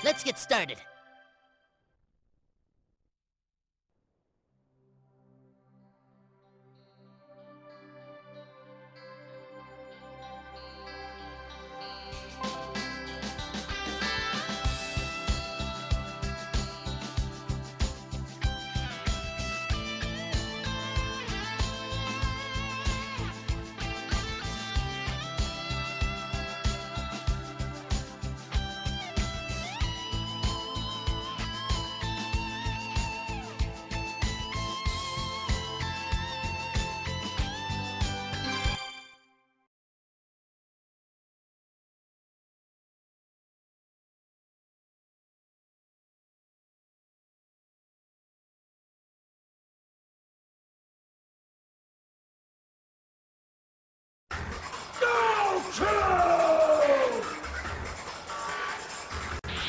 Let's get started.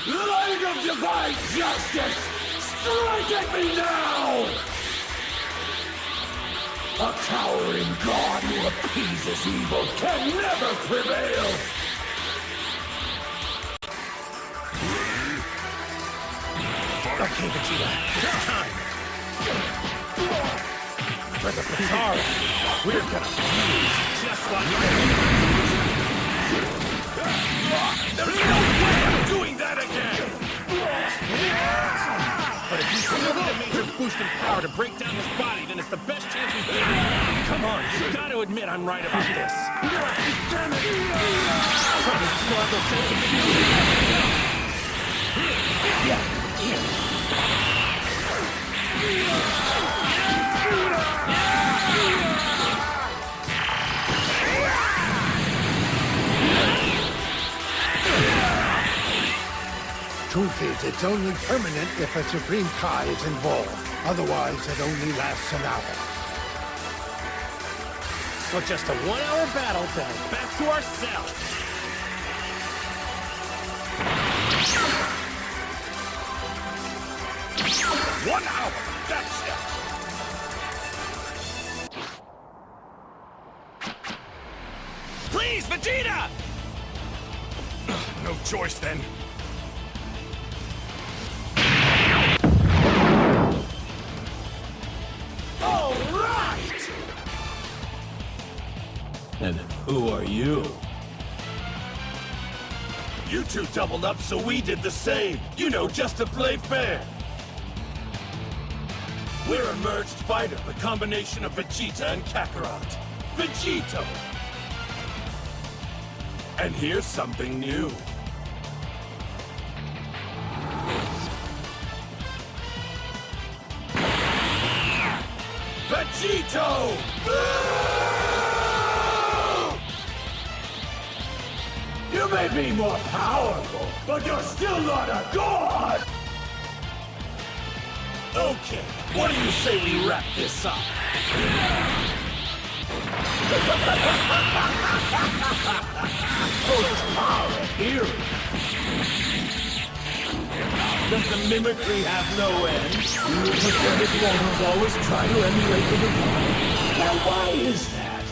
Light of divine justice! Strike at me now! A cowering god who appeases evil can never prevail! Okay, Vegeta, it's time. For the Patara, we're gonna fuse just like There's no way I'm doing that again! But if you still need a major boost in power to break down his body, then it's the best chance we've got. Come on, you've got to admit I'm right about this. Probably still have those sense of Truth is, it's only permanent if a Supreme Kai is involved. Otherwise, it only lasts an hour. So just a 1 hour battle, then back to our cells. One hour! That's it! Please, Vegeta! No choice then. All right! And who are you? You two doubled up, so we did the same. You know, just to play fair. We're a merged fighter, the combination of Vegeta and Kakarot. Vegito! And here's something new. Vegito! You may be more powerful, but you're still not a god! Okay, what do you say we wrap this up? Coach Power here! Does the mimicry have no end? You pathetic mortals always try to emulate the divine. Now why is that?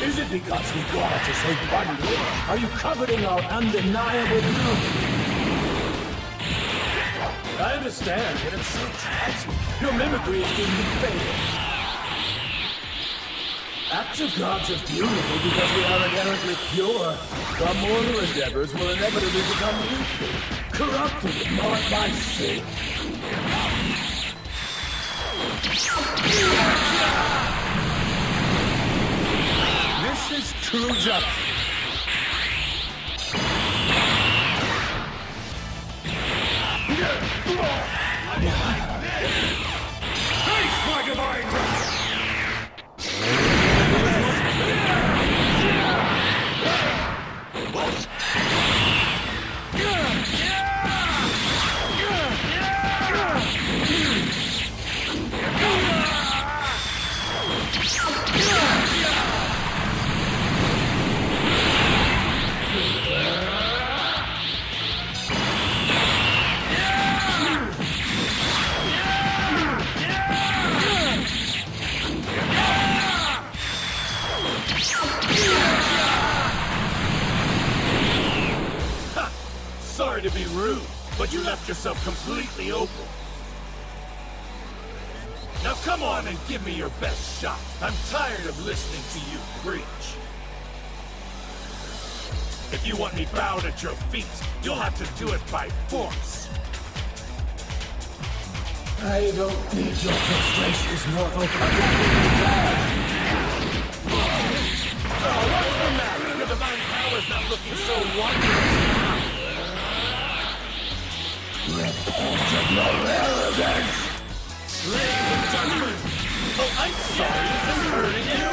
Is it because we gods are so bundled? Are you coveting our undeniable beauty? I understand, yet it's so tragic. Your mimicry is doomed to fail. Active gods are beautiful because we are inherently pure. Our mortal endeavors will inevitably become weak, corrupted, and marred by sin. This is true justice. Face my divine justice! sorry to be rude, but you left yourself completely open. Now come on and give me your best shot. I'm tired of listening to you preach. If you want me bowed at your feet, you'll have to do it by force. I don't need your frustrations, mortal. Oh, what's the matter? Your divine power's not looking so wondrous now. Repent of your arrogance! Ladies and gentlemen! Oh, I'm sorry, is this hurting you?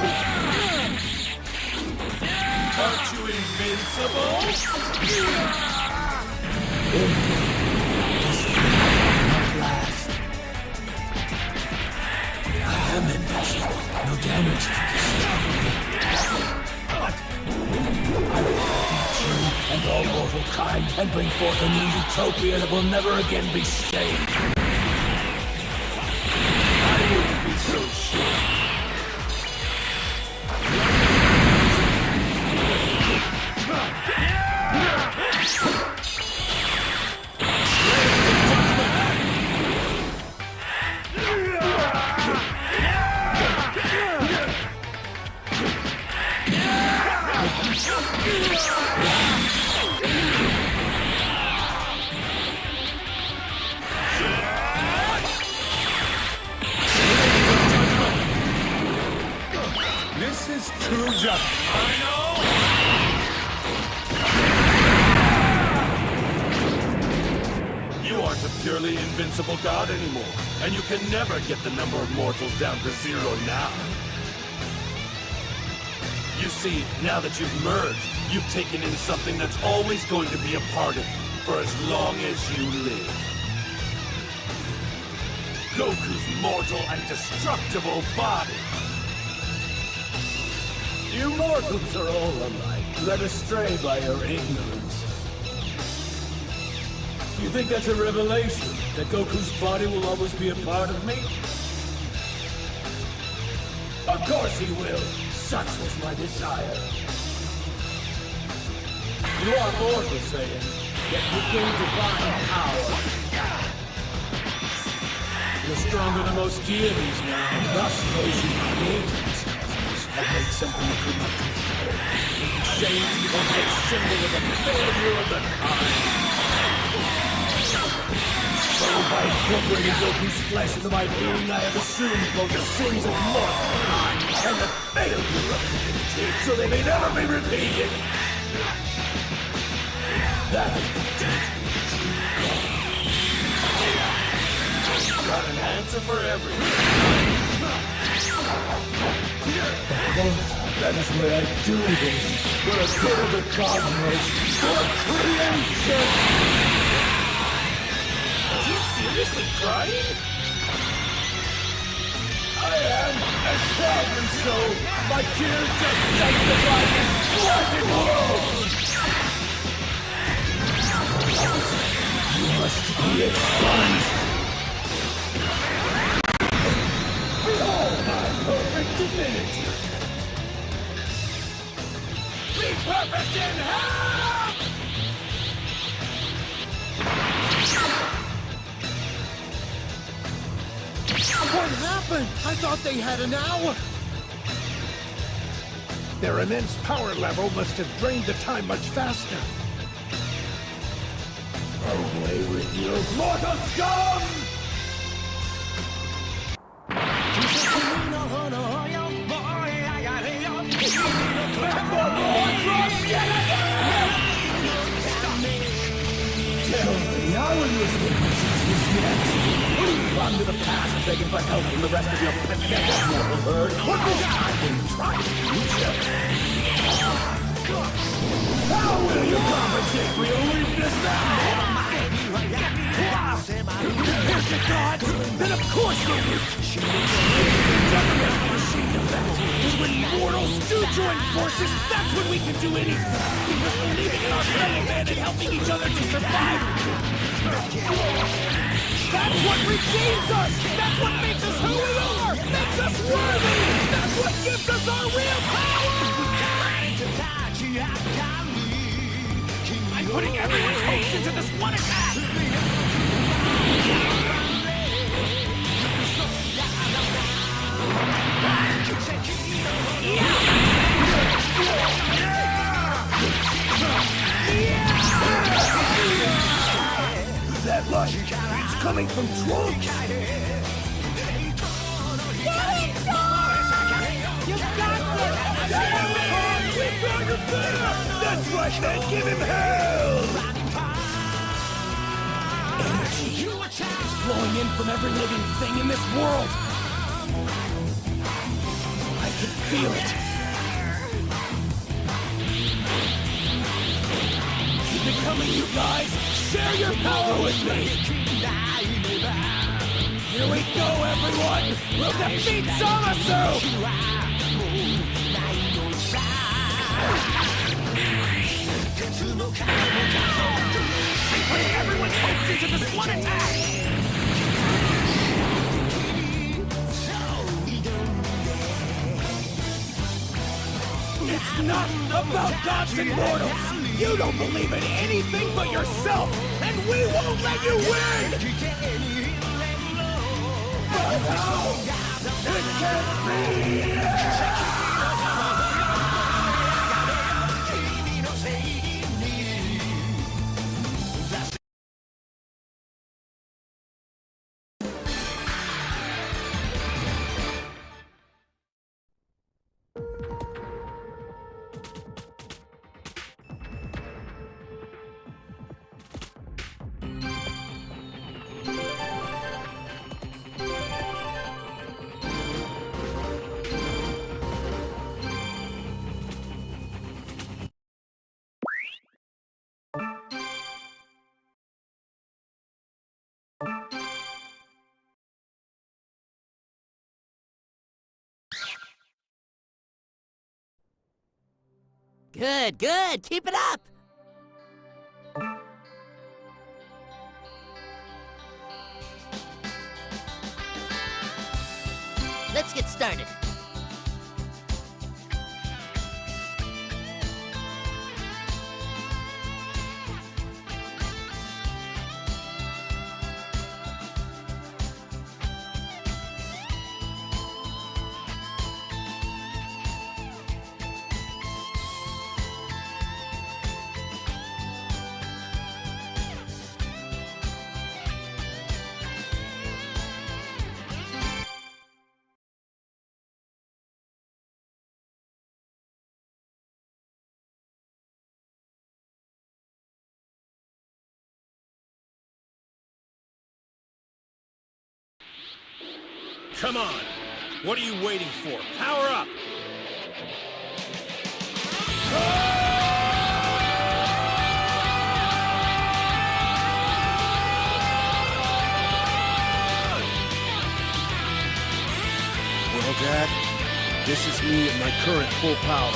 Aren't you invincible? At last. I am invincible. No damage can destroy me. I will defeat you and all mortal kind and bring forth a new utopia that will never again be stained. I wouldn't be so sure. This is true justice. I know! You aren't a purely invincible god anymore, and you can never get the number of mortals down to 0 now. You see, now that you've merged, you've taken in something that's always going to be a part of you for as long as you live. Goku's mortal and destructible body. You mortals are all alike, led astray by your ignorance. You think that's a revelation, that Goku's body will always be a part of me? Of course he will. Such was my desire. You are mortal, Saiyan, yet you gain divine power. You're stronger than most deities now. Thus, those who created have made something you could not control. Making change the ultimate symbol of the failure of the kind. So by incorporating Goku's flesh into my being, I have assumed both the sins of mankind and the failure of humanity, so they may never be repeated. That is the true God. Got an answer for everything. Of course, that is where I do this. For the good of the cosmos. For creation! Are you seriously crying? I am, and proudly so. My tears just sanctify this blessed world! You must be expunged. Behold my perfect divinity. Be perfect in hell! What happened? I thought they had an hour. Their immense power level must have drained the time much faster. Away with you, mortal scum! Tell me, how will you escape my sisters next? Will you run to the past and begging for help from the rest of your pathetic mortal herd? What this time will you try to future? How will you compensate for your weakness now? Here's the gods! Then of course you're weak! I'm ashamed of that. Because when mortals do join forces, that's when we can do anything! Because believing in our fellow man and helping each other to survive! That's what redeems us! That's what makes us who we are! Makes us worthy! That's what gives us our real power! I'm putting everyone's hopes focus into this one attack! That light, it's coming from Trunks! That's right, man! Give him hell! Energy is flowing in from every living thing in this world! I can feel it! Keep it coming, you guys! Share your power with me! Here we go, everyone! We'll defeat Zamasu! Putting everyone's hopes into this one attack! It's not about gods and mortals! You don't believe in anything but yourself, and we won't let you win! But no! It can't be! Good, good. Keep it up. Let's get started. Come on! What are you waiting for? Power up! Well, Dad, this is me at my current full power.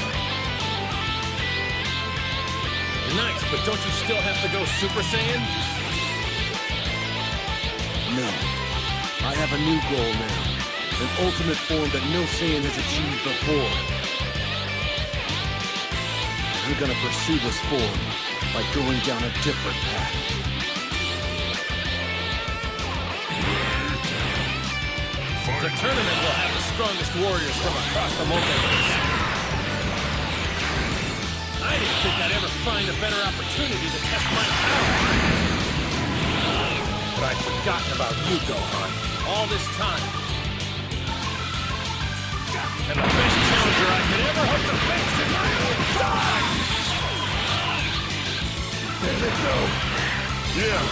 Nice, but don't you still have to go Super Saiyan? No. I have a new goal now. An ultimate form that no Saiyan has achieved before. I'm gonna pursue this form by going down a different path. The tournament will have the strongest warriors from across the multiverse. I didn't think I'd ever find a better opportunity to test my power. But I'd forgotten about you, Gohan, all this time. And the best challenger I could ever hope to face is my own son! There they go. Yeah.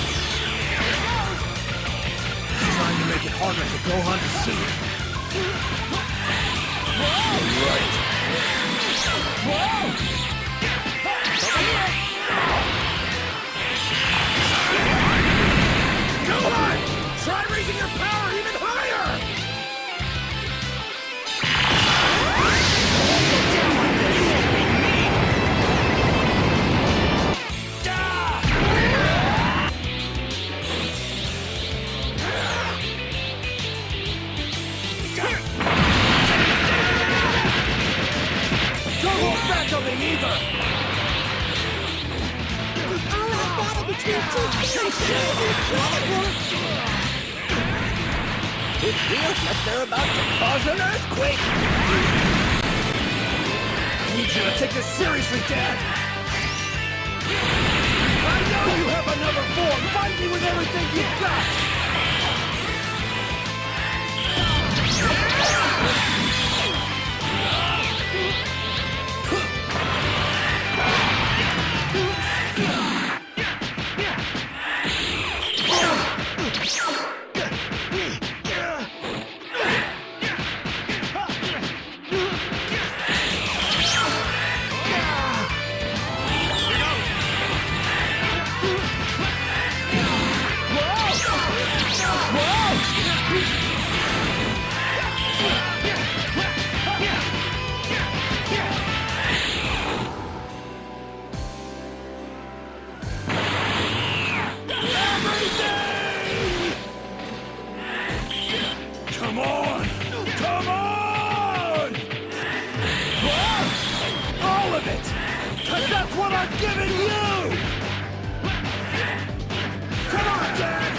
Trying to make it harder for Gohan to see it. Right. Gohan! Try raising your power even higher! Don't hold back on the ego! It feels like they're about to cause an earthquake! I need you to take this seriously, Dad! I know you have another form! Fight me with everything you've got! Come on! Come on! All of it! 'Cause that's what I'm giving you! Come on, Dad!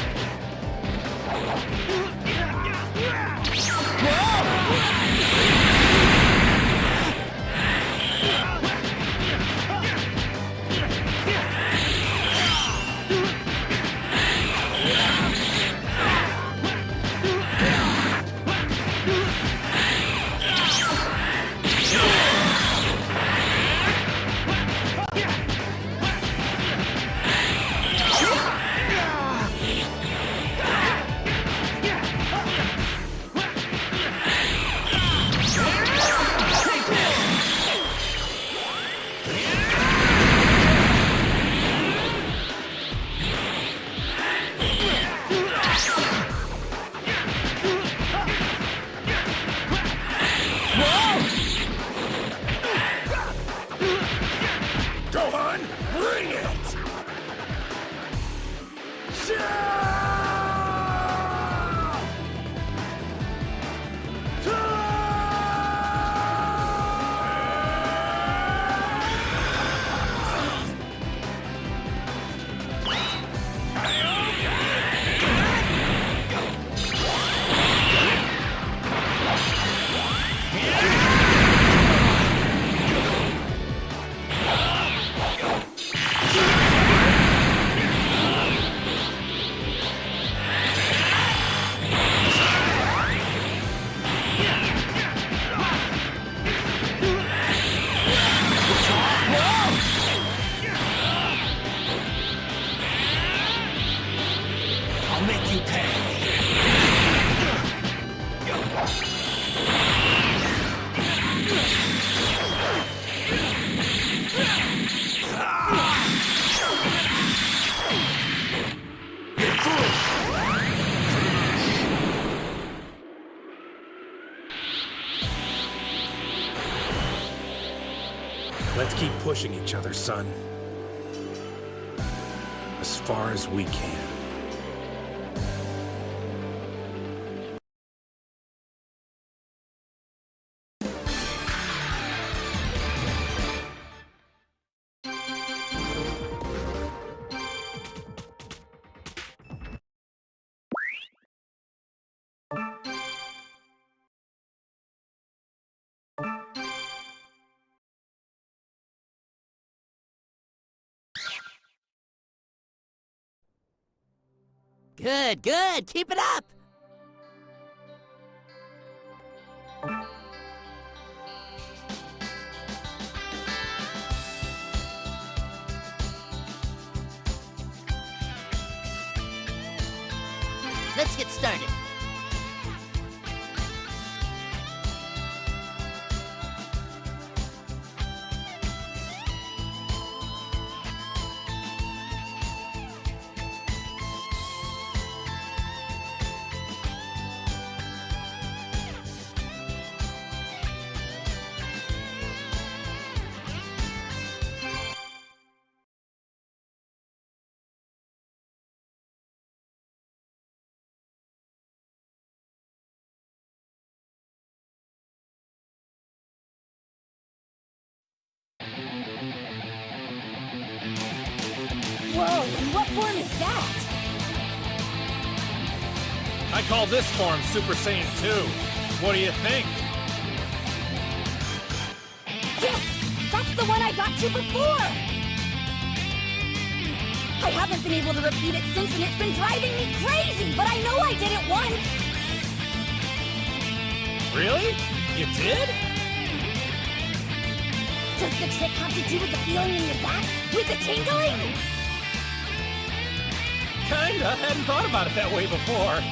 Gohan, bring it! I'll make you pay. Let's keep pushing each other, son. As far as we can. Good, good. Keep it up. Let's get started. Whoa, and what form is that? I call this form Super Saiyan 2. What do you think? Yes! That's the one I got to before! I haven't been able to repeat it since, and it's been driving me crazy, but I know I did it once! Really? You did? Does the trick have to do with the feeling in your back? With the tingling? Kinda. Hadn't thought about it that way before.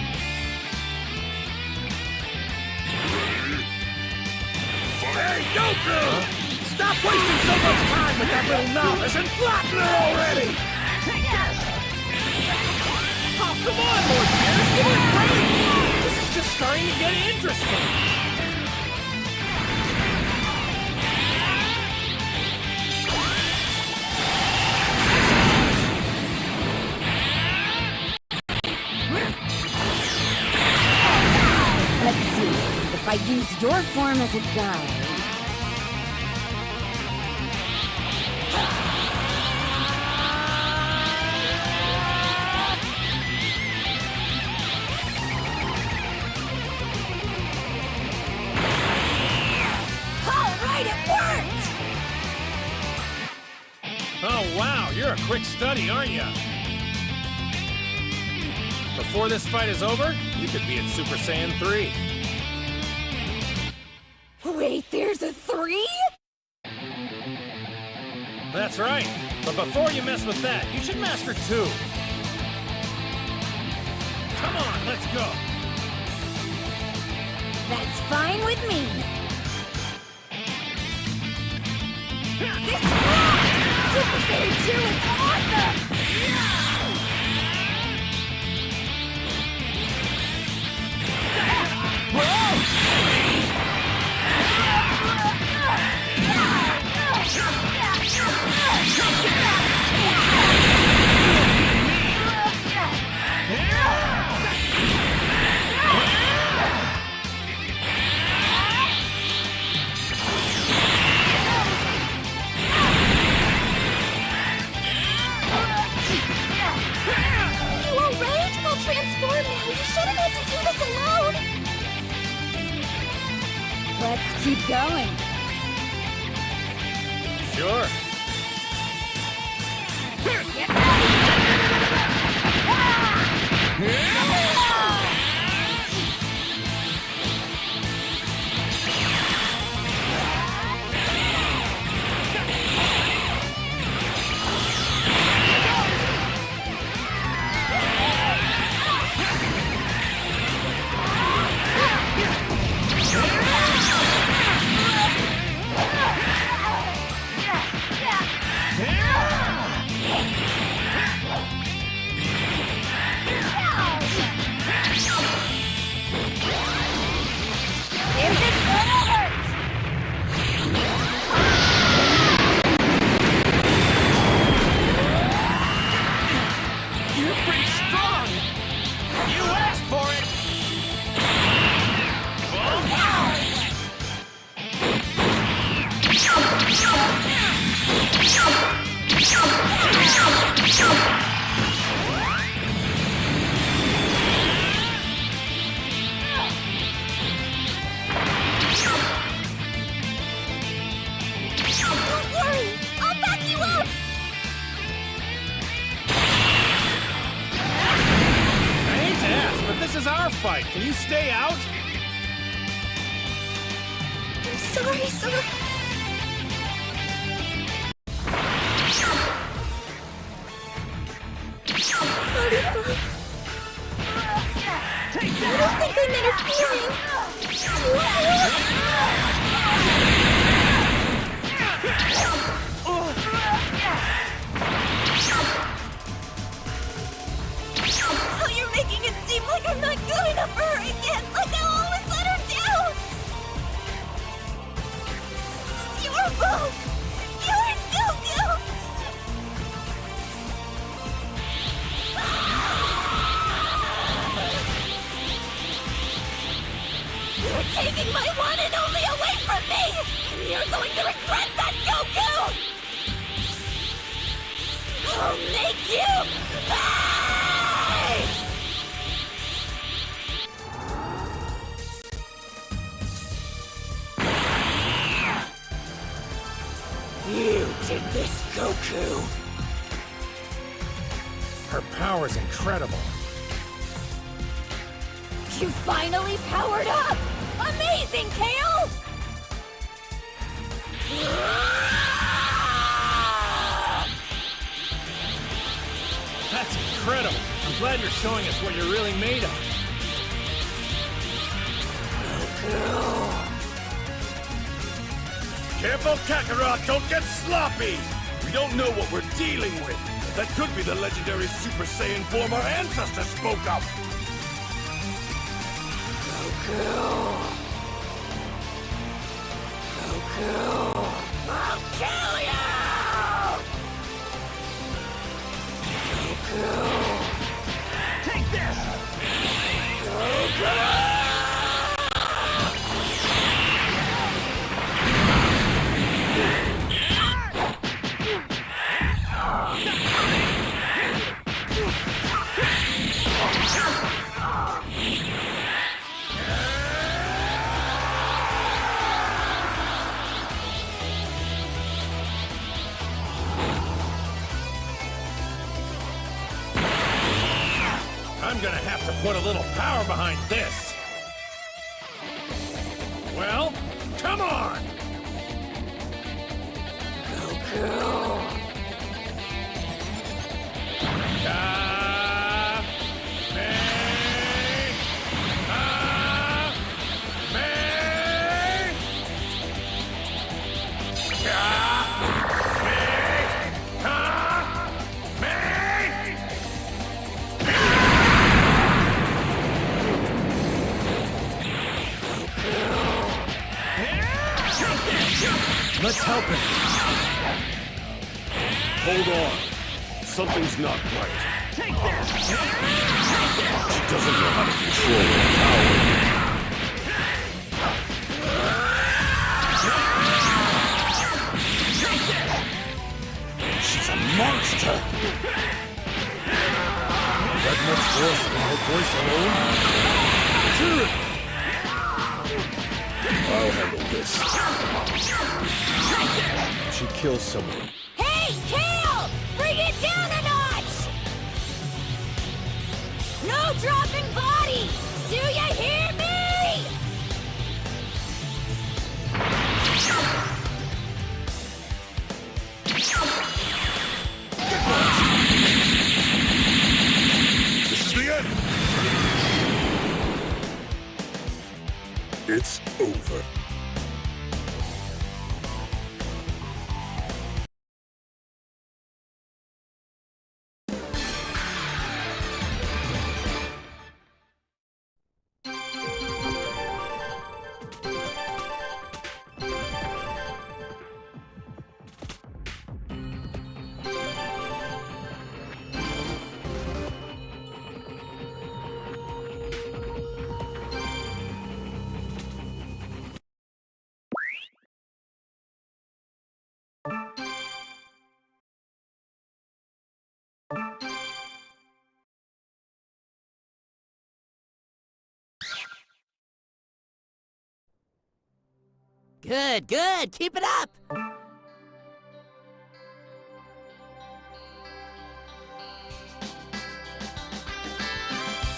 Hey, Goku! Stop wasting so much time with that little novice and flatten her already! Oh, come on, Lord Beers! Give it a break! This is just starting to get interesting! Let's see, if I use your form as a guide... Alright, it worked! Oh, wow, you're a quick study, aren't you? Before this fight is over, you could be at Super Saiyan 3. Wait, there's a 3? That's right. But before you mess with that, you should master 2. Come on, let's go. That's fine with me. This rocks! Super Saiyan 2 is awesome! You alright? I'll transform now. You shouldn't have to do this alone. Let's keep going. Sure. You're pretty strong! You asked for it! Don't worry, I'll back you up. I hate to ask, but this is our fight. Can you stay out? I'm sorry, sir. I don't think I meant a feeling. Oh, you're making it seem like I'm not good enough for her again, like I'll always let her down. It's your fault. Yours, Goku. You're taking my one and only away from me! And you're going to regret that, Goku! I'll make you pay! You did this, Goku! Her power's incredible. You finally powered up! Amazing, Kale! That's incredible. I'm glad you're showing us what you're really made of. Careful, Kakarot! Don't get sloppy! We don't know what we're dealing with. That could be the legendary Super Saiyan form our ancestors spoke of. I'll kill you! Take this! I'm gonna have to put a little power behind this. Well, come on! Let's help him. Hold on. Something's not right. Take this! She doesn't know how to control her power. She's a monster! That much force from her voice alone? I'll handle this. She kills someone. Hey, Kale! Bring it down a notch! No dropping bodies! Do you hear me? This is the end! It's over. Good, good. Keep it up.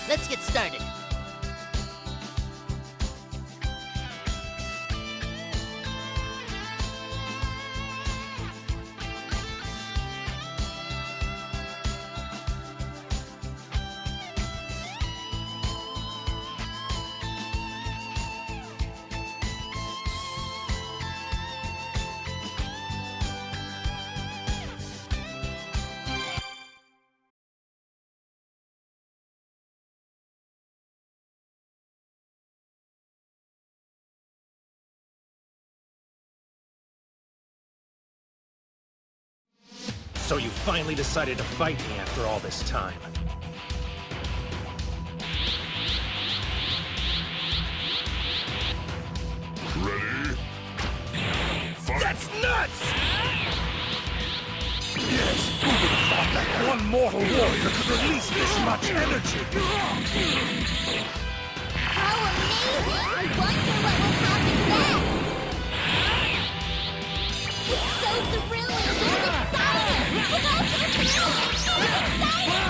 Let's get started. So you finally decided to fight me after all this time. Ready? Fight! That's nuts! Yes, who would have thought that one mortal warrior could release this much energy? How amazing! I wonder what will happen next! It's so thrilling and exciting! But also thrilling and exciting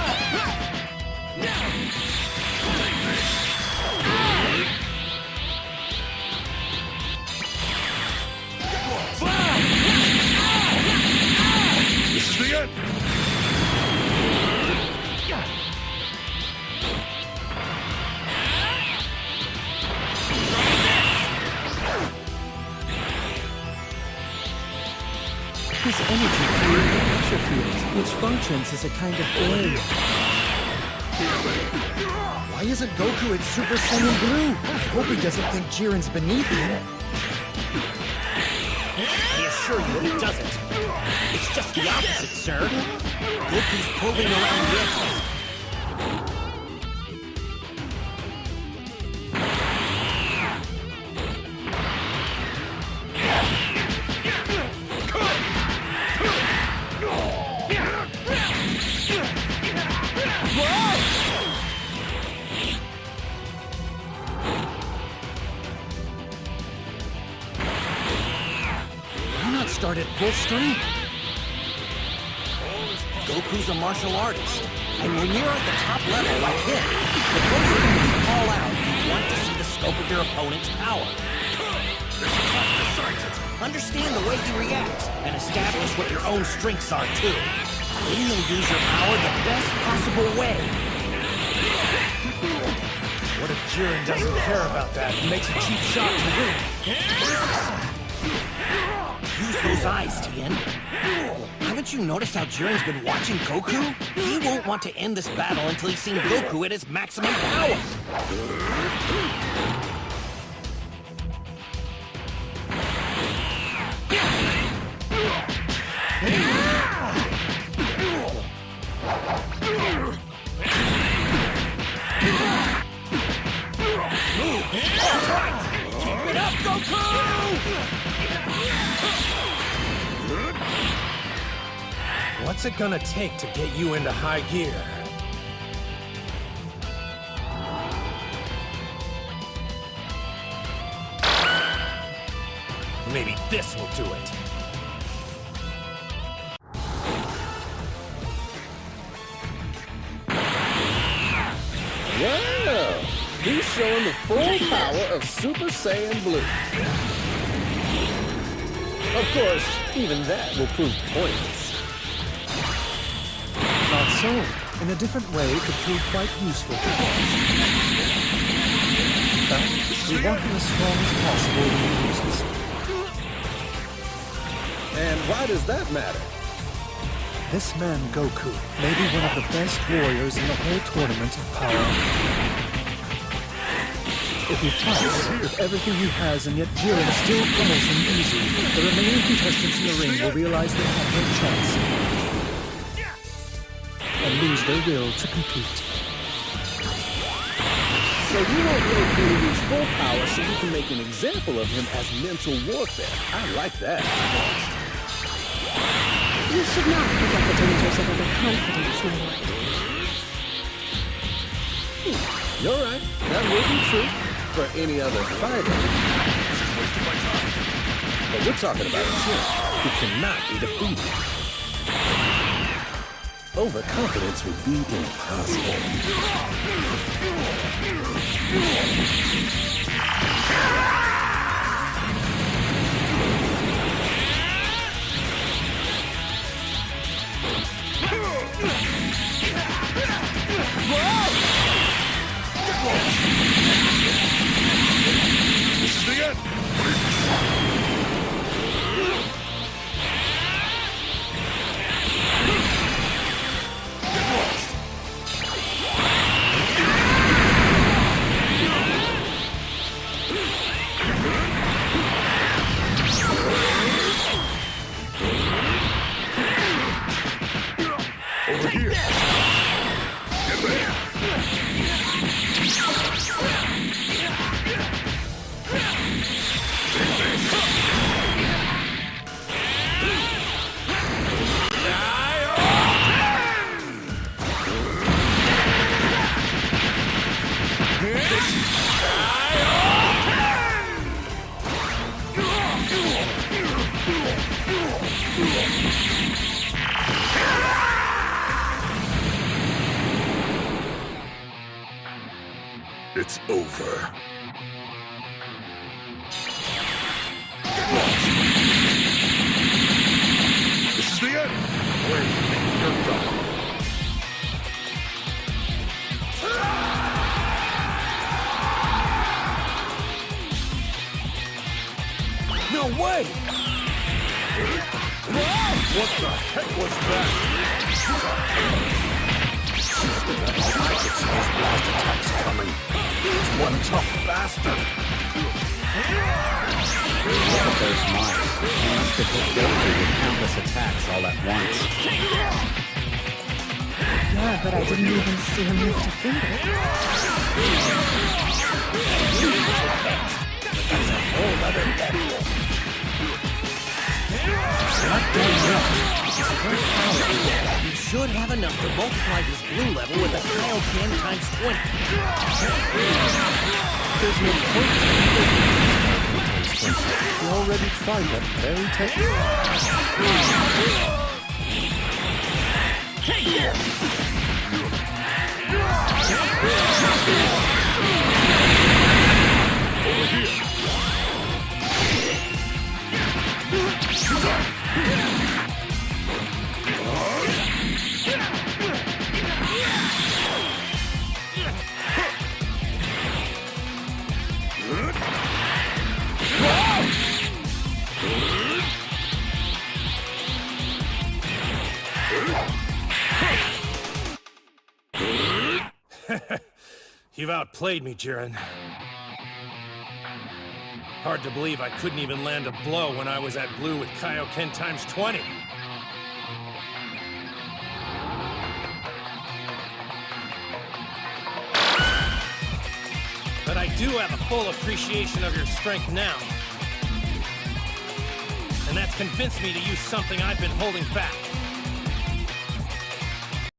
This is the end! This energy creates a pressure field, which functions as a kind of barrier. Why isn't Goku at Super Saiyan Blue? I hope he doesn't think Jiren's beneath him. I assure you he doesn't. It's just the opposite, sir. Goku's probing around the edges. Why not start at full strength? Goku's a martial artist, and when you're at the top level like him, the closer you call out, you want to see the scope of your opponent's power. Understand the way he reacts, and establish what your own strengths are too. Then you'll use your power the best possible way. What if Jiren doesn't care about that and makes a cheap shot to win? Use those eyes, Tien. Haven't you noticed how Jiren's been watching Goku? He won't want to end this battle until he's seen Goku at his maximum power. That's right! Keep it up, Goku! What's it gonna take to get you into high gear? Maybe this will do it. Well, he's showing the full power of Super Saiyan Blue. Of course, even that will prove pointless. Not so. In a different way, it could prove quite useful to us. In fact, we want him as strong as possible when he uses. And why does that matter? This man, Goku, may be one of the best warriors in the whole tournament of power. If he fights with everything he has and yet Jiren still pummels him easy, the remaining contestants in the ring will realize they have no chance and lose their will to compete. So you want Goku to reach full power so you can make an example of him as mental warfare. I like that. You should not forget the dangers of overconfidence, my lord. You're right. That will be true for any other fighter. But we're talking about a champ who cannot be defeated. Overconfidence would be impossible. This is the end! Over here! Get ready! Take this! It's over. This is the end. Where do you think you're going? No way! What the heck was that? I could see his blast attacks coming. He's one tough bastard. But there's Mars. He must have hit Goku with countless attacks all at once. Yeah, but I didn't even see him lift a finger. That's a whole other level. It's not done yet. It's very powerful. You should have enough to multiply his blue level with a Kaioken times 20. There's no point to it. We already tried that very technique. You've outplayed me, Jiren. Hard to believe I couldn't even land a blow when I was at blue with Kaioken times 20. But I do have a full appreciation of your strength now. And that's convinced me to use something I've been holding back.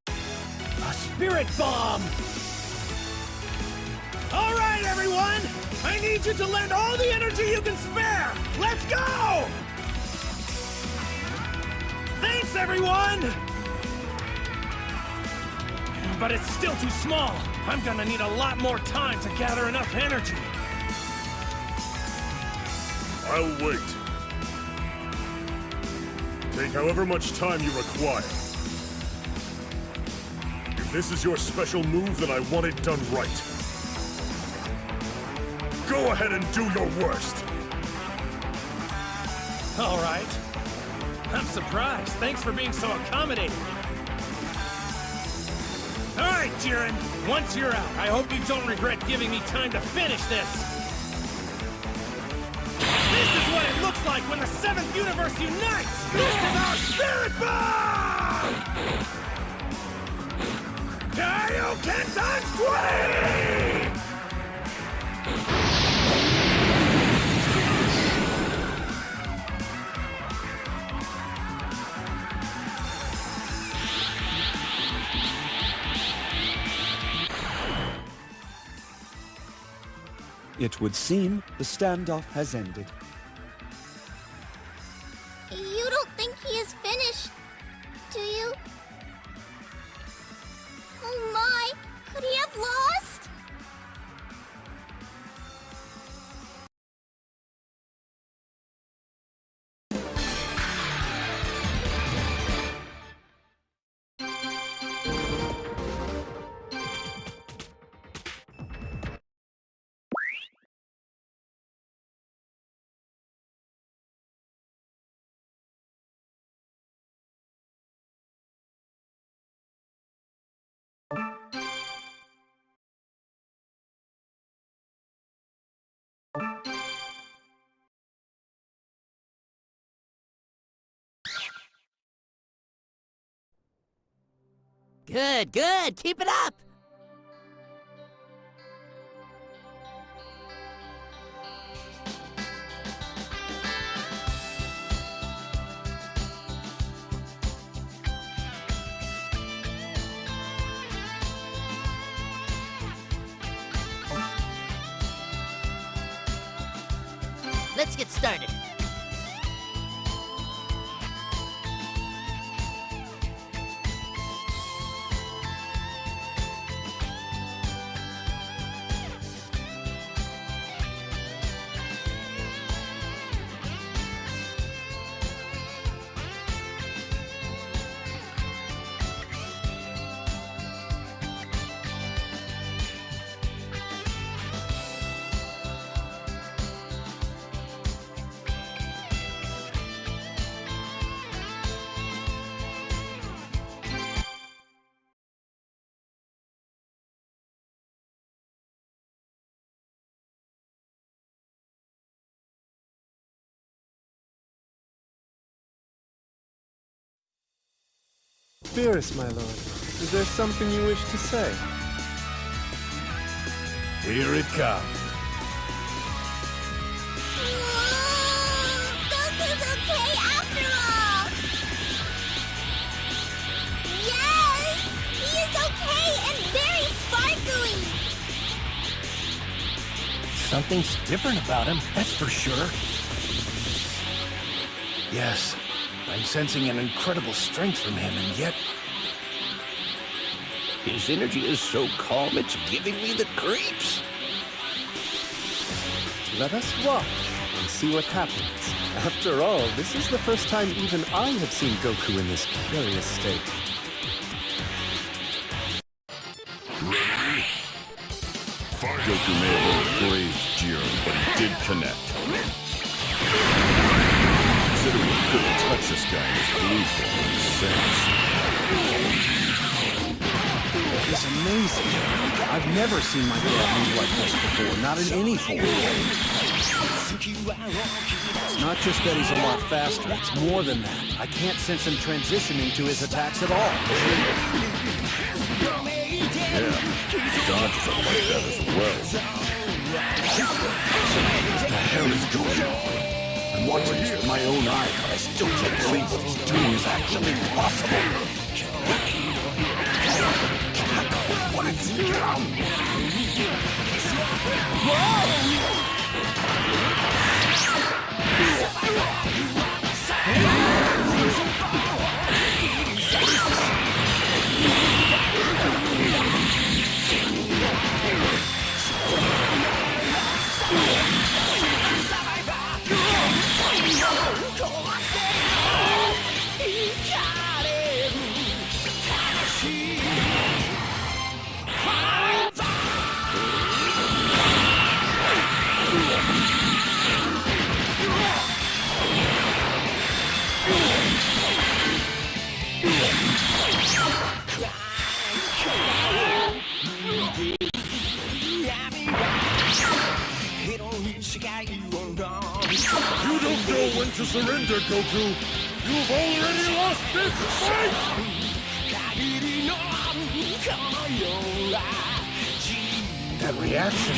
A spirit bomb! All right, everyone! I need you to lend all the energy you can spare! Let's go! Thanks, everyone! But it's still too small. I'm gonna need a lot more time to gather enough energy. I'll wait. Take however much time you require. If this is your special move, then I want it done right. Go ahead and do your worst! All right. I'm surprised. Thanks for being so accommodating. All right, Jiren. Once you're out, I hope you don't regret giving me time to finish this. This is what it looks like when the 7th universe unites! This is our spirit bomb! Kaioken times 20! It would seem the standoff has ended. You don't think he is finished, do you? Oh my! Could he have lost? Good, good. Keep it up. let's get started. Beerus, my lord, is there something you wish to say? Here it comes. Goku's okay after all! Yes! He is okay and very sparkly! Something's different about him, that's for sure. Yes, I'm sensing an incredible strength from him, and yet... His energy is so calm, it's giving me the creeps. Let us watch and see what happens. After all, this is the first time even I have seen Goku in this curious state. Goku may have grazed Jiren, but he did connect. Considering he couldn't touch this guy in his blue form, makes sense. It's amazing. I've never seen my dad move like this before, not in any form. It's not just that he's a lot faster, it's more than that. I can't sense him transitioning to his attacks at all. Yeah, dodges are like that as well. What the hell is going on? I'm watching this with my own eyes, but I still can't believe what he's doing is actually possible. What has he done? You don't know when to surrender, Goku! You've already lost this fight! That reaction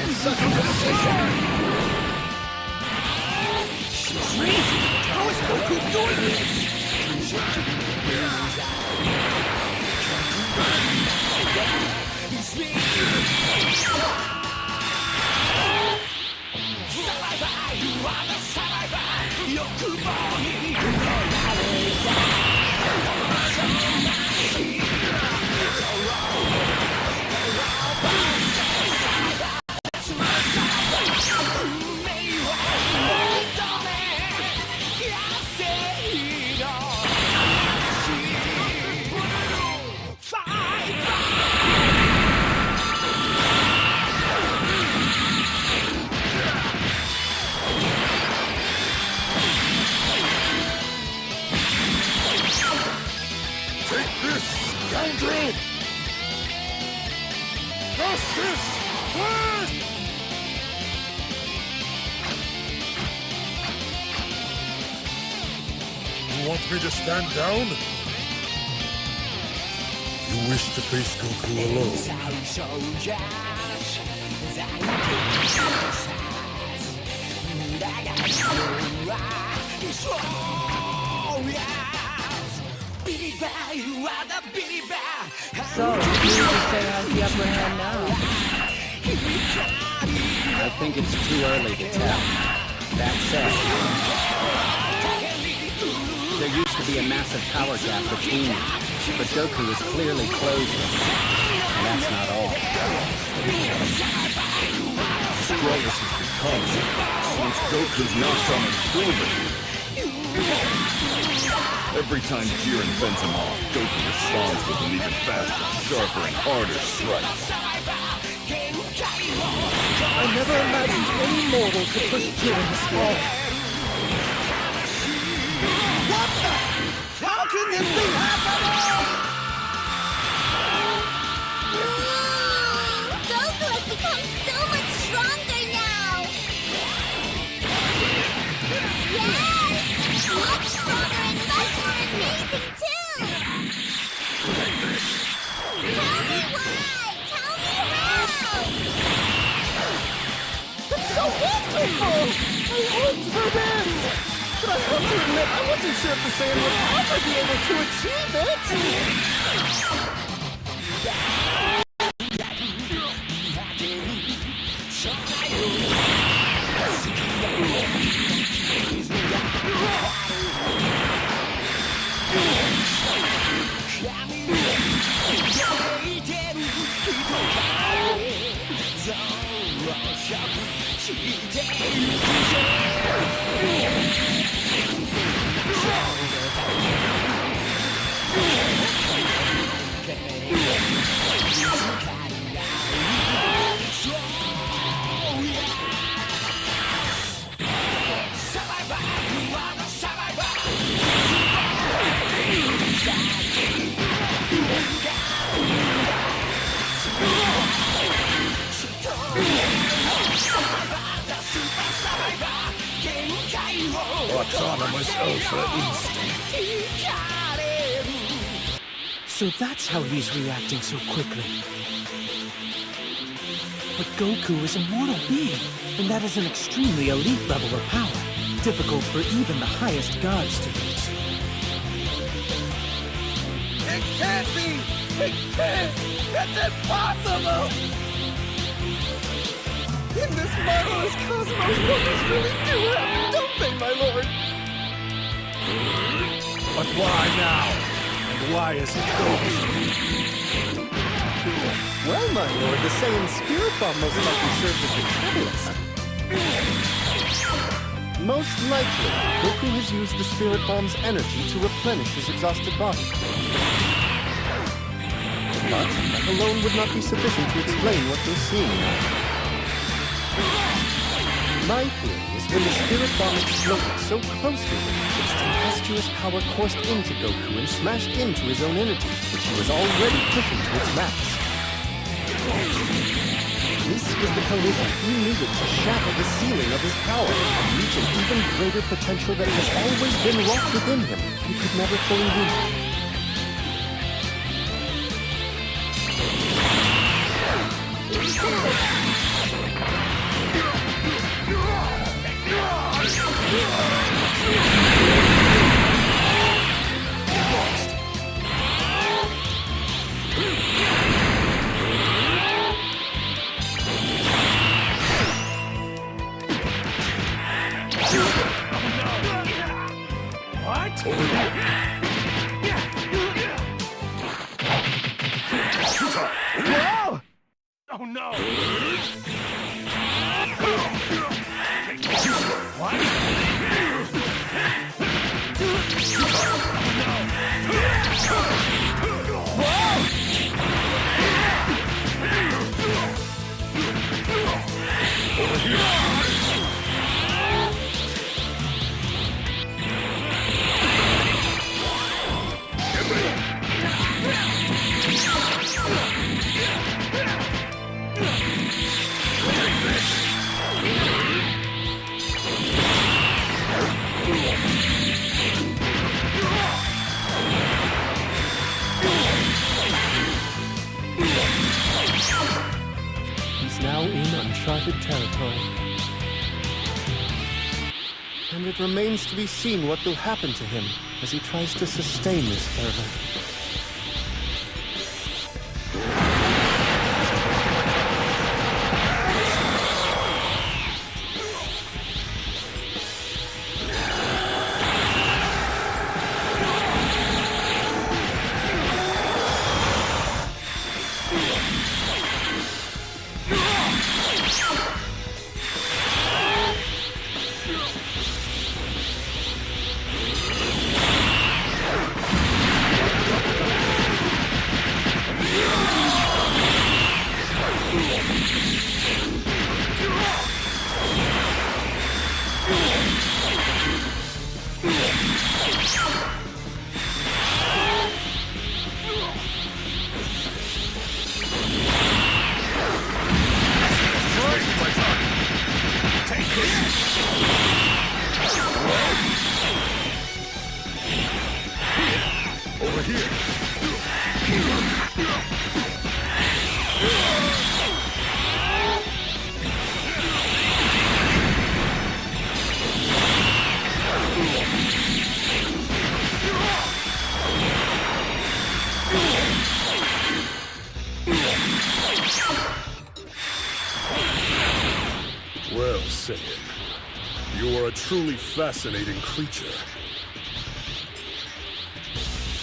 and such precision. It's crazy! How is Goku doing this? Scoundrel! Justice! Win! You want me to stand down? You wish to face Goku alone. So, you would say has the upper hand now? I think it's too early to tell. That said, there used to be a massive power gap between them, but Goku has clearly closed it. And that's not all. Strong as he's become, since Goku's not some improving. Every time Jiren fends him off, Goku responds with an even faster, sharper, and harder strike. I never imagined any mortal could push Jiren this far. What the? How can this be happening? Goku has become so much stronger now! Yes! Much stronger and much more amazing, too! Tell me why! Tell me how! It's so wonderful! I hoped for this! But I have to admit, I wasn't sure if the Saiyan would ever be able to achieve it! Autonomous Ultra Instinct. So that's how he's reacting so quickly. But Goku is a mortal being, and that is an extremely elite level of power, difficult for even the highest gods to reach. It can't be! It can't! It's impossible! In this marvelous cosmos, wonders really do happen, don't they, my lord? But why now? And why is it Goku? Well, my lord, the Saiyan Spirit Bomb most likely served as the catalyst. Most likely, Goku has used the Spirit Bomb's energy to replenish his exhausted body. But that alone would not be sufficient to explain what we're seeing now. My theory is when the Spirit Bomb exploded so close to him, its tempestuous power coursed into Goku and smashed into his own energy, which he was already pushing to its max. This was the collision he needed to shatter the ceiling of his power and reach an even greater potential that has always been locked within him and could never fully reach. Oh no! Now in uncharted territory. And it remains to be seen what will happen to him as he tries to sustain this fervor. Well, Saiyan, you are a truly fascinating creature.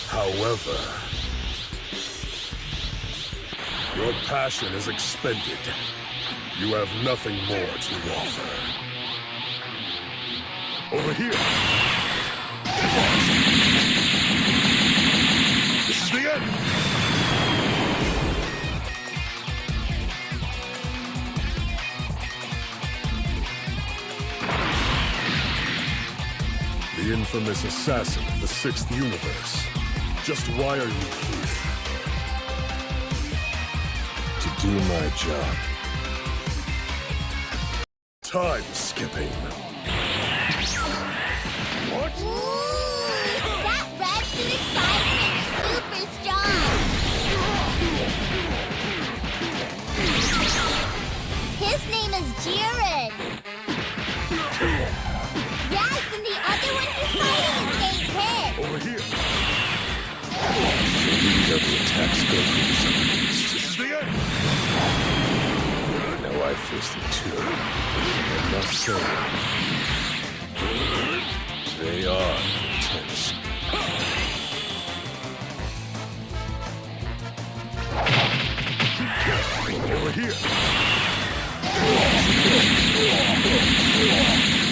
However, your passion is expended. You have nothing more to offer. Over here! This is the end! The infamous assassin of the 6th universe. Just why are you here? To do my job. Time skipping. What? Ooh, that red suit fighter is super strong. His name is Jiren. Yes, and the other one he's fighting is named Pit. Over here. So these are the attacks Goku is up against. This is the end. Now I face them too. I must say, they are intense. Over here.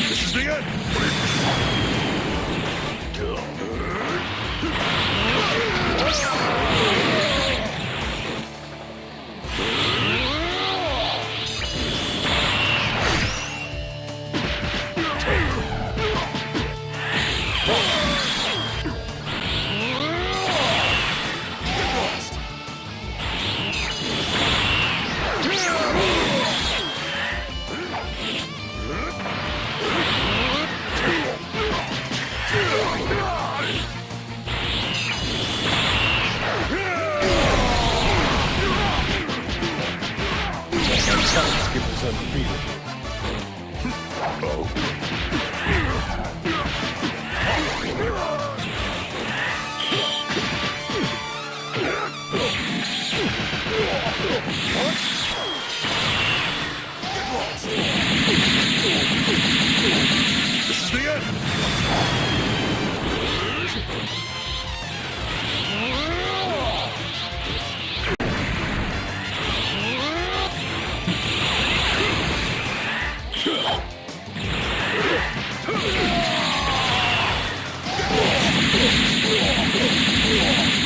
This is the end. This is the end!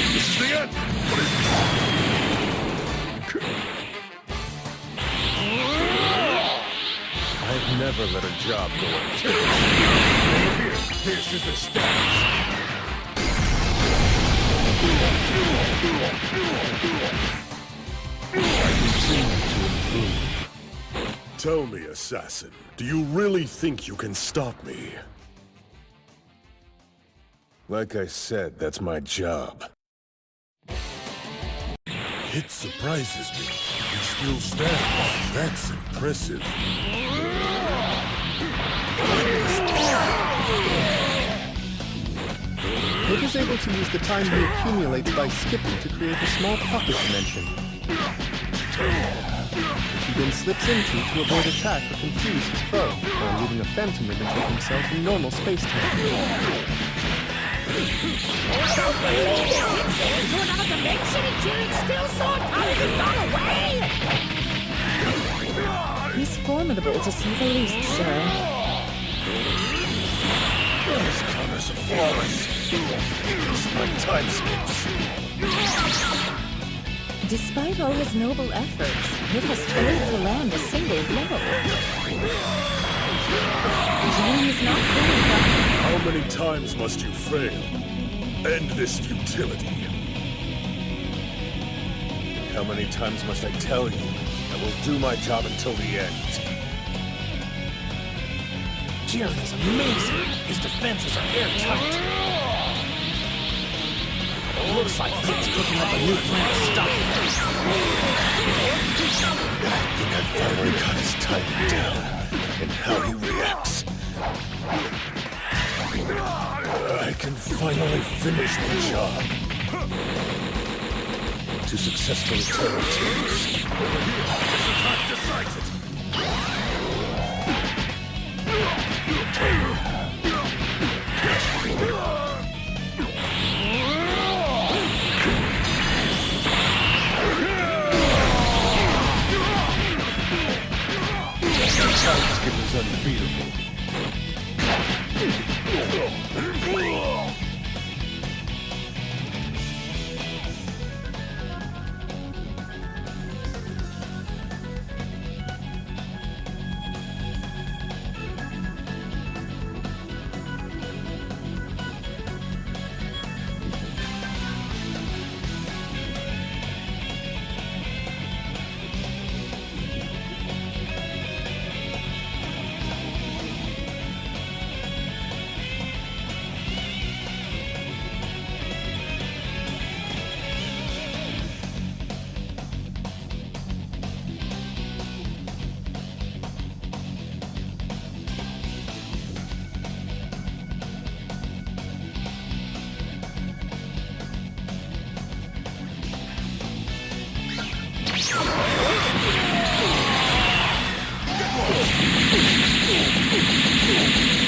This is the end! What is this? I've never let a job go unfinished. This is the stats. I continue to improve. Tell me, assassin, do you really think you can stop me? Like I said, that's my job. It surprises me. He still stands. That's impressive. It is able to use the time he accumulates by skipping to create a small pocket dimension, which he then slips into to avoid attack or confuse his foe, while leaving a phantom ribbon to himself in normal space-time. Don't believe it! It's into another dimension and Jiren's still so entirely gone away! He's formidable, to say the least, sir. These colors are flawless. It's like time skips. Despite all his noble efforts, it has failed to land a single blow. Jiren is not fully done. How many times must you fail? End this futility. And how many times must I tell you I will do my job until the end? Jiren is amazing. His defenses are airtight. It looks like Pit's cooking up a new plan to stop I've finally got his timing down and how he reacts. I can finally finish the job. To successfully turn the tables. This attack decides it. Skipper's unbeatable.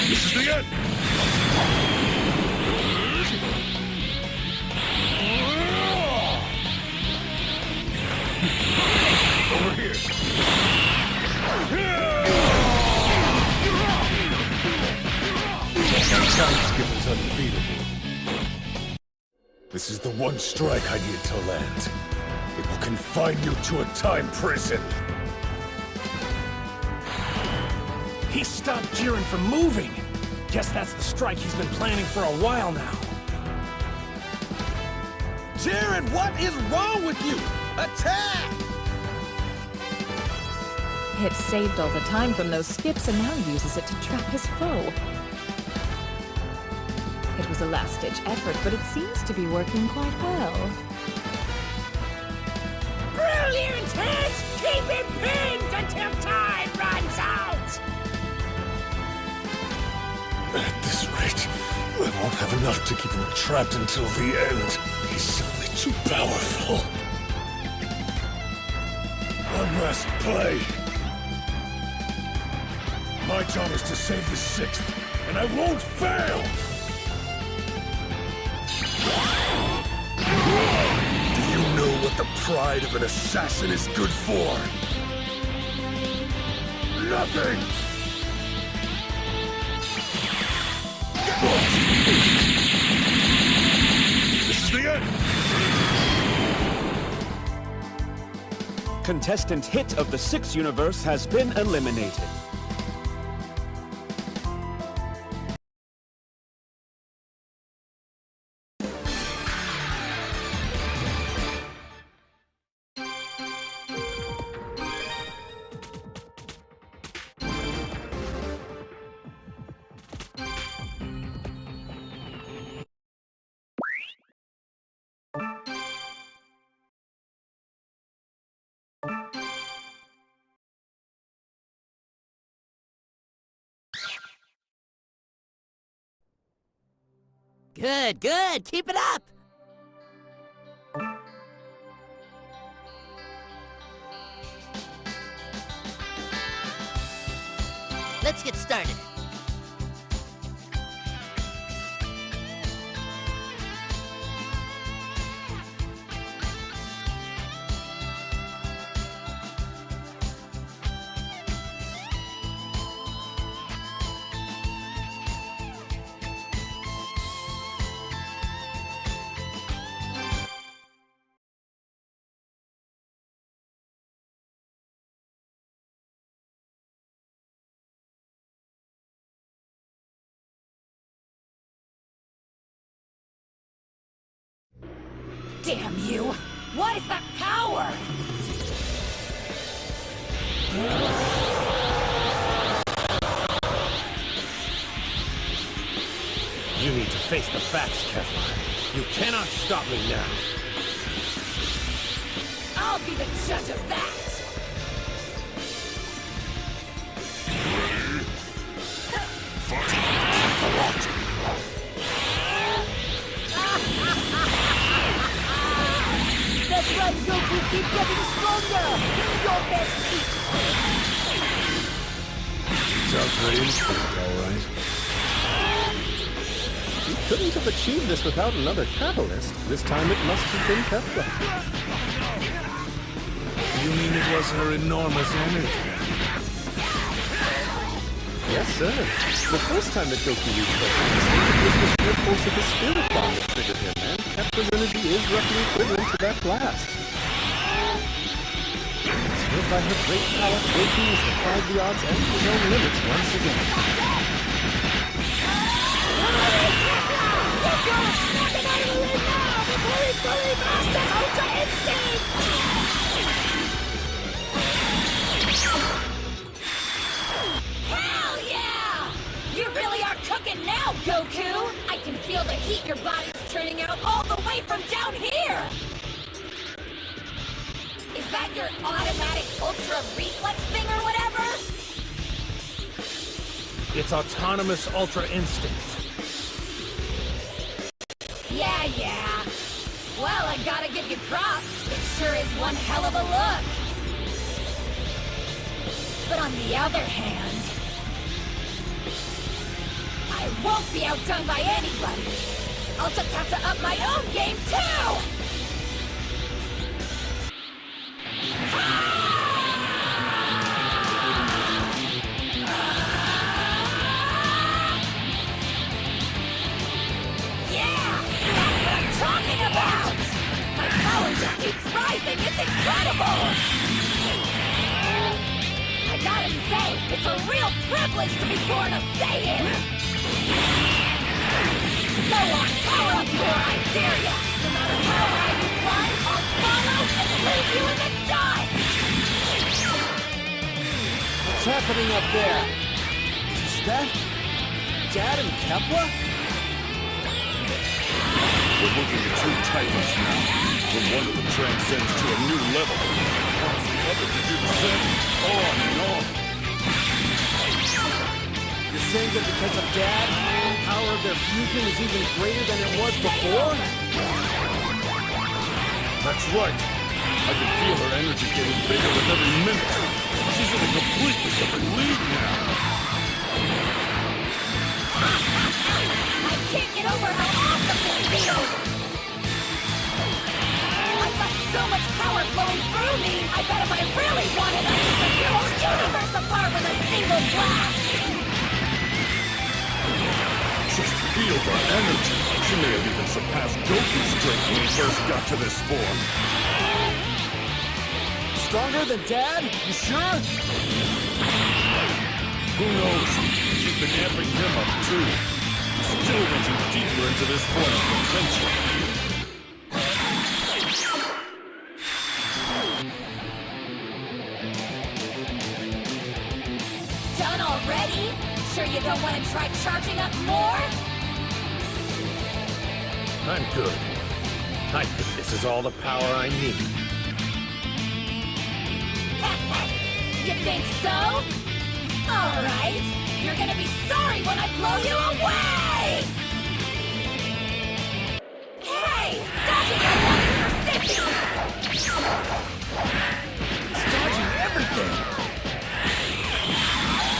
This is the end! Over here! Skipper's unbeatable. This is the one strike I need to land. It will confine you to a time prison. He stopped Jiren from moving! Guess that's the strike he's been planning for a while now. Jiren, what is wrong with you? Attack! It saved all the time from those skips and now uses it to trap his foe. It was a last-ditch effort, but it seems to be working quite well. Brilliant hit! Keep him pinned until time runs out! At this rate, I won't have enough to keep him trapped until the end. He's simply too powerful. One last play. My job is to save the 6th, and I won't fail! Do you know what the pride of an assassin is good for? Nothing! This is the end! Contestant hit of the 6th universe has been eliminated. Good, good. Keep it up. Let's get started. Damn you! What is that power? You need to face the facts, Kevlar. You cannot stop me now. I'll be the judge of that! right, Goku, keep getting stronger! Your best feat! Sounds very instinct, all right. He couldn't have achieved this without another catalyst. This time it must have been Kefla. You mean it was her enormous energy? Yes, sir. The first time that Goku reached Ultra Instinct, it was the sheer force of the spirit bomb that triggered him, and Kefla's energy is roughly equivalent to that blast. Spurred by her great power, Goku has defied the odds and his own limits once again. Hell yeah! You really are cooking now, Goku! I can feel the heat your body's turning out all the way from down here! Is that your automatic ultra reflex thing or whatever? It's autonomous Ultra Instinct. Yeah. Well, I gotta give you props. It sure is one hell of a look. But on the other hand, I won't be outdone by anybody. I'll just have to up my own game, too! Talking about! My power just keeps rising, it's incredible! I gotta say, it's a real privilege to be born a Saiyan! Go on, power up more, I dare ya! No matter how high you climb, I'll follow and leave you in the dust! What's happening up there? Is that Dad and Kefla? We're looking at two titans now. When one of them transcends to a new level, cause the other to do the same, on and on. You're saying that because of Dad, the power of their fusion is even greater than it was before? That's right. I can feel her energy getting bigger with every minute. She's in a completely different league now. I can't get over how awesome this feels! I've got so much power flowing through me, I bet if I really wanted, I could rip your whole universe apart with a single blast! Just feel the energy. She may have even surpassed Goku's strength when he first got to this form. Stronger than Dad? You sure? Who knows? She's been amping him up too. Still reaching deeper into this form's potential. Done already? Sure you don't want to try charging up more? I'm good. I think this is all the power I need. You think so? Alright, you're gonna be sorry when I blow you away! Hey! Dodging that one is for It's dodging everything!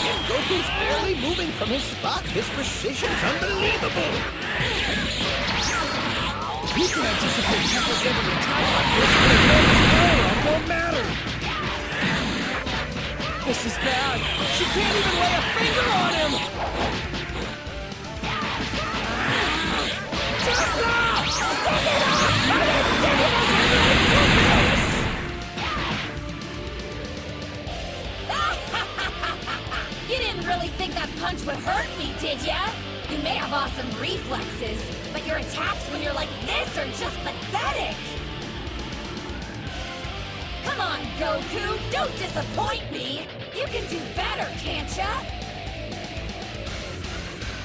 And Goku's barely moving from his spot. His precision's unbelievable! If you can anticipate Kefla's every attack like this, then enormous power won't matter! This is bad! She can't even lay a finger on him! You didn't really think that punch would hurt me, did ya? You may have awesome reflexes, but your attacks when you're like this are just pathetic! Come on, Goku! Don't disappoint me! You can do better, can't ya?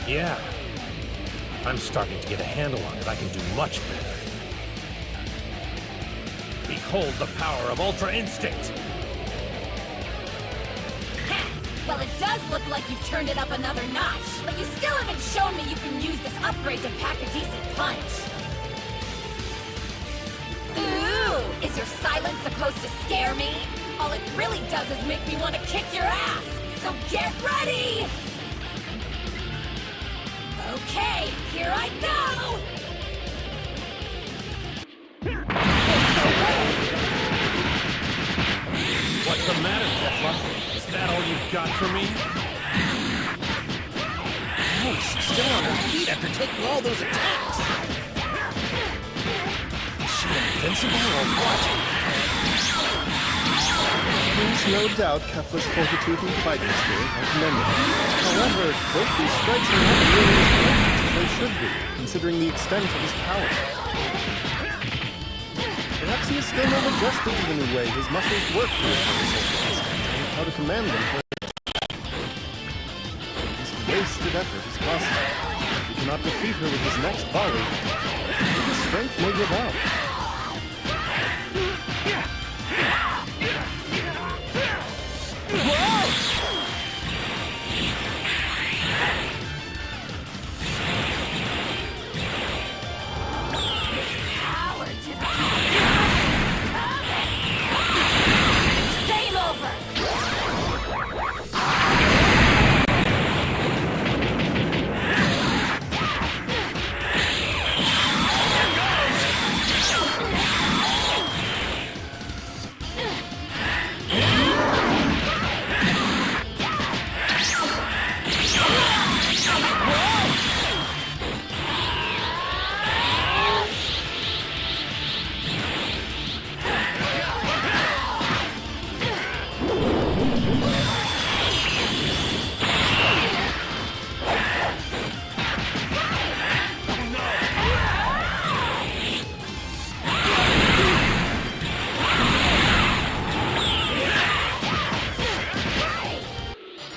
Yeah. I'm starting to get a handle on it. I can do much better. Behold the power of Ultra Instinct! Well, it does look like you've turned it up another notch, but you still haven't shown me you can use this upgrade to pack a decent punch. Ooh! Is your silence supposed to scare me? All it really does is make me want to kick your ass! So get ready! Okay, here I go! What's the matter, Kefla? Is that all you've got for me? Hey, she's still on her feet after taking all those attacks. Is she invincible or what? There's no doubt Kefla's fortitude and fighting spirit are commendable. However, both these strikes are not nearly as potent as they should be, considering the extent of his power. Perhaps he is still not adjusted to the new way his muscles work for his conversation and how to command them. This wasted effort is costly. If he cannot defeat her with his next volley, his strength may give out.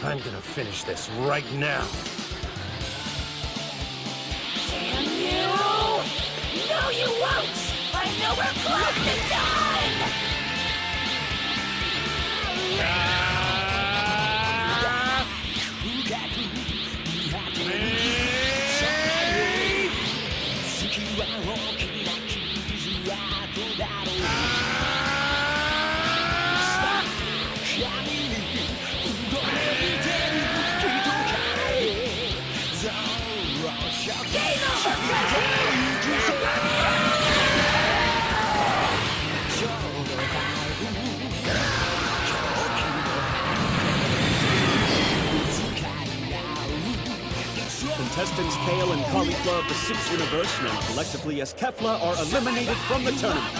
I'm gonna finish this right now. Damn you! No, you won't! I'm nowhere close to done! Contestants Kale and Caulifla of the 6th Universe, known collectively as Kefla, are eliminated from the tournament.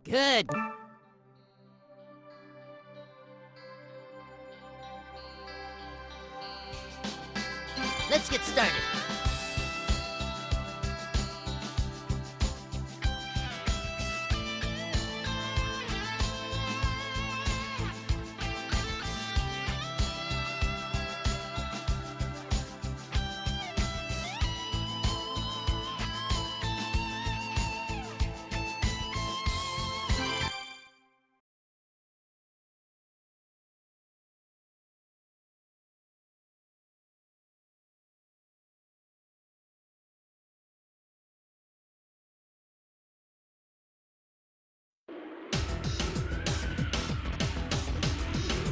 Good. Let's get started.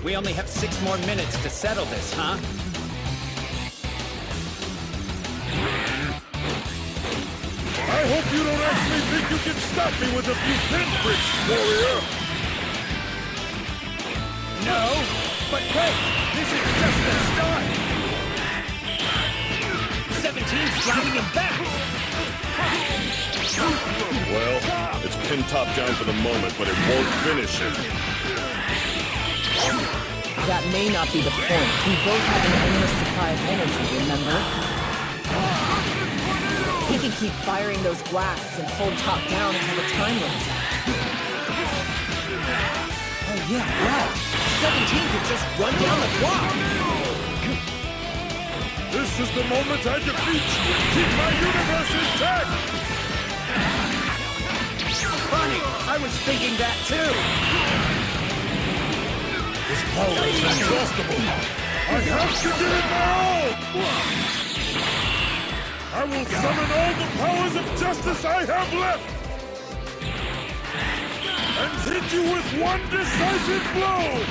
We only have 6 more minutes to settle this, huh? I hope you don't actually think you can stop me with a few pinpricks, warrior! No, but wait, this is just the start! 17's driving him back! Well, it's pinned top down for the moment, but it won't finish him. That may not be the point. We both have an endless supply of energy, remember? He can keep firing those blasts and hold top down until the time runs out. Oh yeah, right. 17 could just run down the clock. This is the moment I defeat you and keep my universe intact! Funny, I was thinking that too. This power is inexhaustible! I have to give it my all! I will summon all the powers of justice I have left! And hit you with one decisive blow!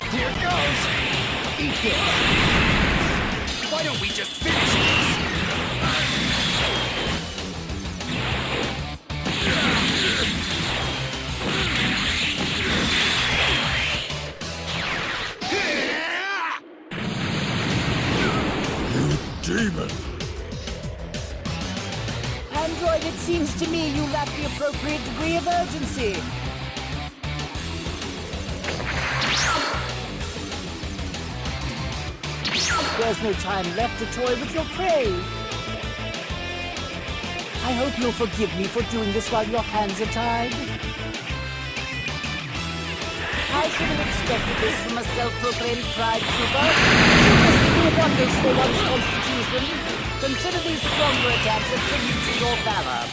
Here goes! Eat this! Why don't we just finish this? Demon! Android, it seems to me you lack the appropriate degree of urgency. There's no time left to toy with your prey. I hope you'll forgive me for doing this while your hands are tied. I should have expected this from a self-proclaimed pride trooper. You must do wonders for one's constitution. Consider these stronger attacks a tribute to your valor.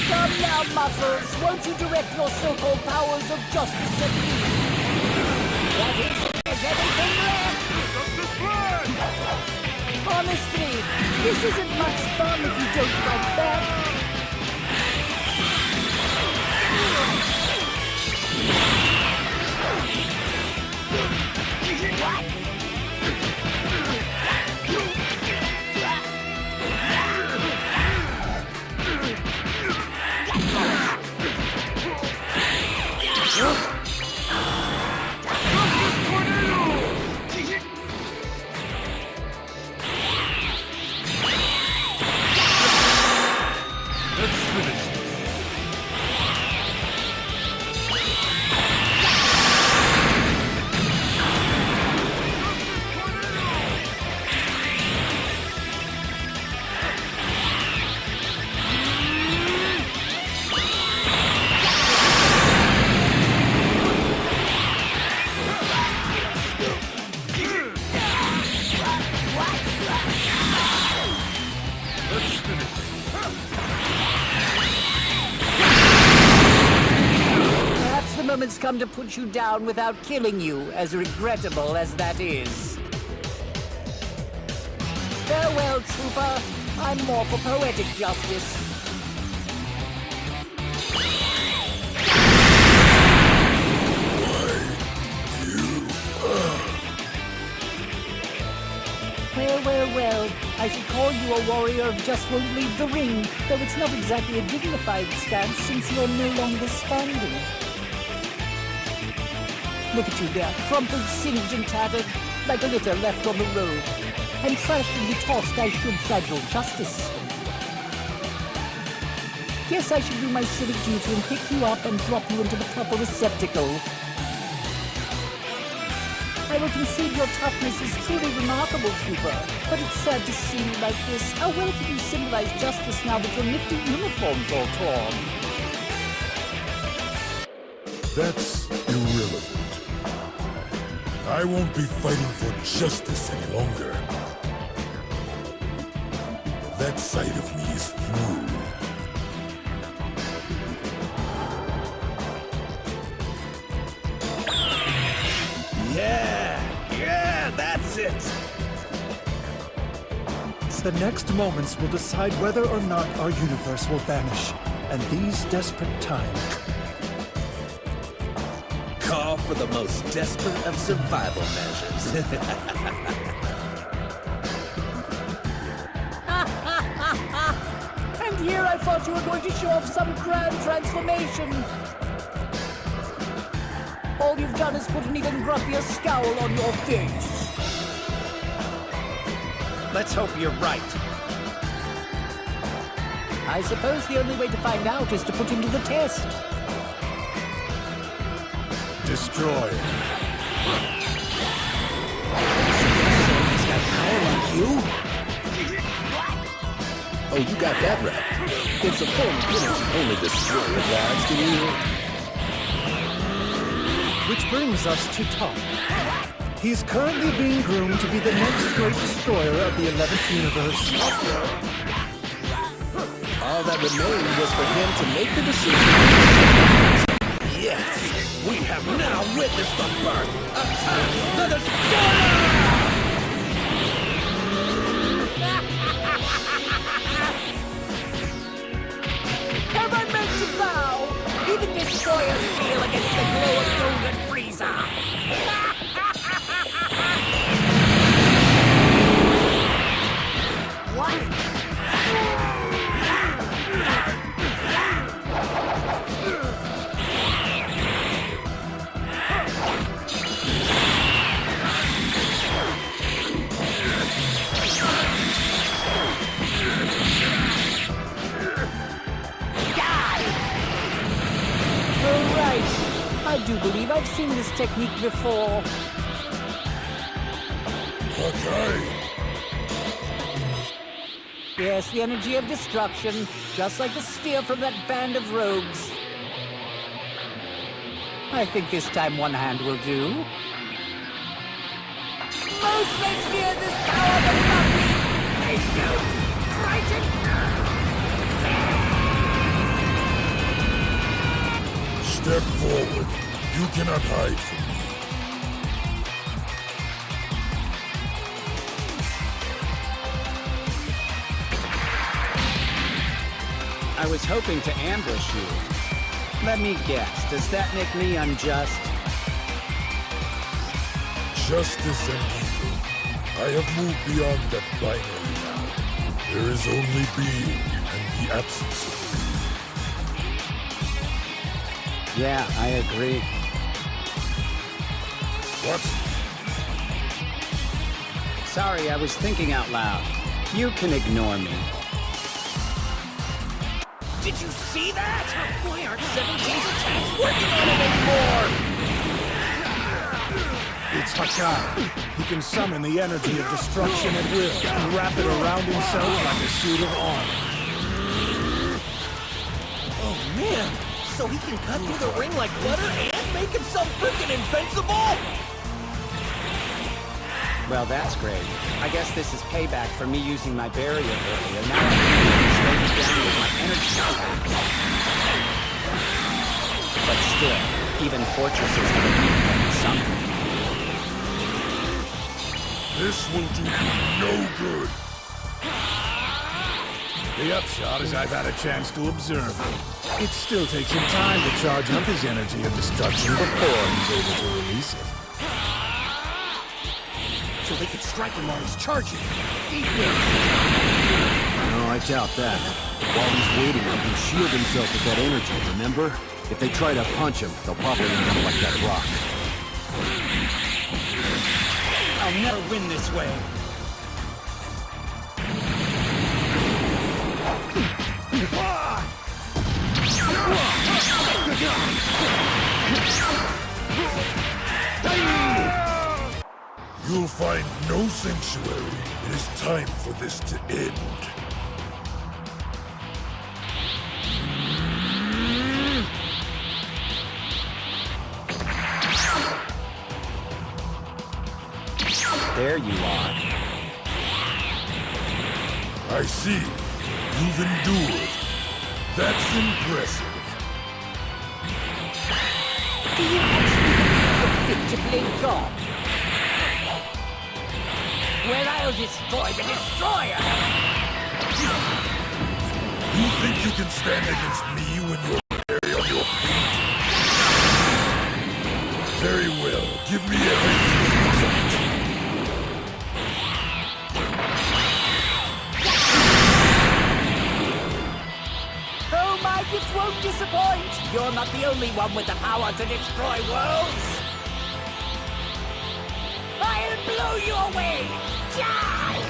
Come now, Muscles. Won't you direct your so-called powers of justice at me? That is everything left. Honestly, this isn't much fun if you don't fight back. Perhaps the moment's come to put you down without killing you, as regrettable as that is. Farewell, Trooper. I'm more for poetic justice. Well, I should call you a warrior of just won't leave the ring, though it's not exactly a dignified stance since you're no longer standing. Look at you there, crumpled, singed, and tattered, like a litter left on the road. And trashed and be tossed, I should judge your justice. Guess I should do my civic duty and pick you up and drop you into the proper receptacle. I will concede your toughness is truly remarkable, Trooper, but it's sad to see you like this. How well can you symbolize justice now that your nifty uniform's all torn? That's irrelevant. I won't be fighting for justice any longer. That side of me is through. Yeah, that's it! The next moments will decide whether or not our universe will vanish. And these desperate times... Call for the most desperate of survival measures. And here, I thought you were going to show off some grand transformation. All you've done is put an even grumpier scowl on your face. Let's hope you're right. I suppose the only way to find out is to put him to the test. Destroy. He's got power like you? Oh, you got that right. It's a form of energy only Destroyer gods can use. Which brings us to Tom. He's currently being groomed to be the next great destroyer of the 11th universe. All that remained was for him to make the decision. Yes! We have now witnessed the birth of Tom the Destroyer! Have I meant to bow? Even destroyers feel against the glow of golden Frieza. What? I do believe I've seen this technique before. Okay. Yes, the energy of destruction, just like the sphere from that band of rogues. I think this time one hand will do. Most may fear this power, but not me. They don't frighten. Step forward. You cannot hide from me. I was hoping to ambush you. Let me guess, does that make me unjust? Justice and evil. I have moved beyond that binary now. There is only being and the absence of being. Yeah, I agree. What? Sorry, I was thinking out loud. You can ignore me. Did you see that? Why aren't 17's attacks working on him anymore? It's Hakai. He can summon the energy of destruction at will and wrap it around himself like a suit of armor. Oh man, so he can cut through the ring like butter and make himself freaking invincible? Well, that's great. I guess this is payback for me using my barrier earlier. Now I can slow you down with my energy attacks. But still, even fortresses have a weak point at something. This will do you no good. The upshot is I've had a chance to observe him. It still takes him time to charge up his energy of destruction before he's able to release it. So they can strike him while he's charging. No, I doubt that. While he's waiting, he can shield himself with that energy, remember? If they try to punch him, they'll probably end up like that rock. I'll never win this way. You'll find no sanctuary. It is time for this to end. There you are. I see. You've endured. That's impressive. Do you actually believe you're fit to play God? Well, I'll destroy the Destroyer! You think you can stand against me when you're very on your feet? Very well. Give me everything you've got. gift won't disappoint. You're not the only one with the power to destroy worlds. I'll blow you away. Die!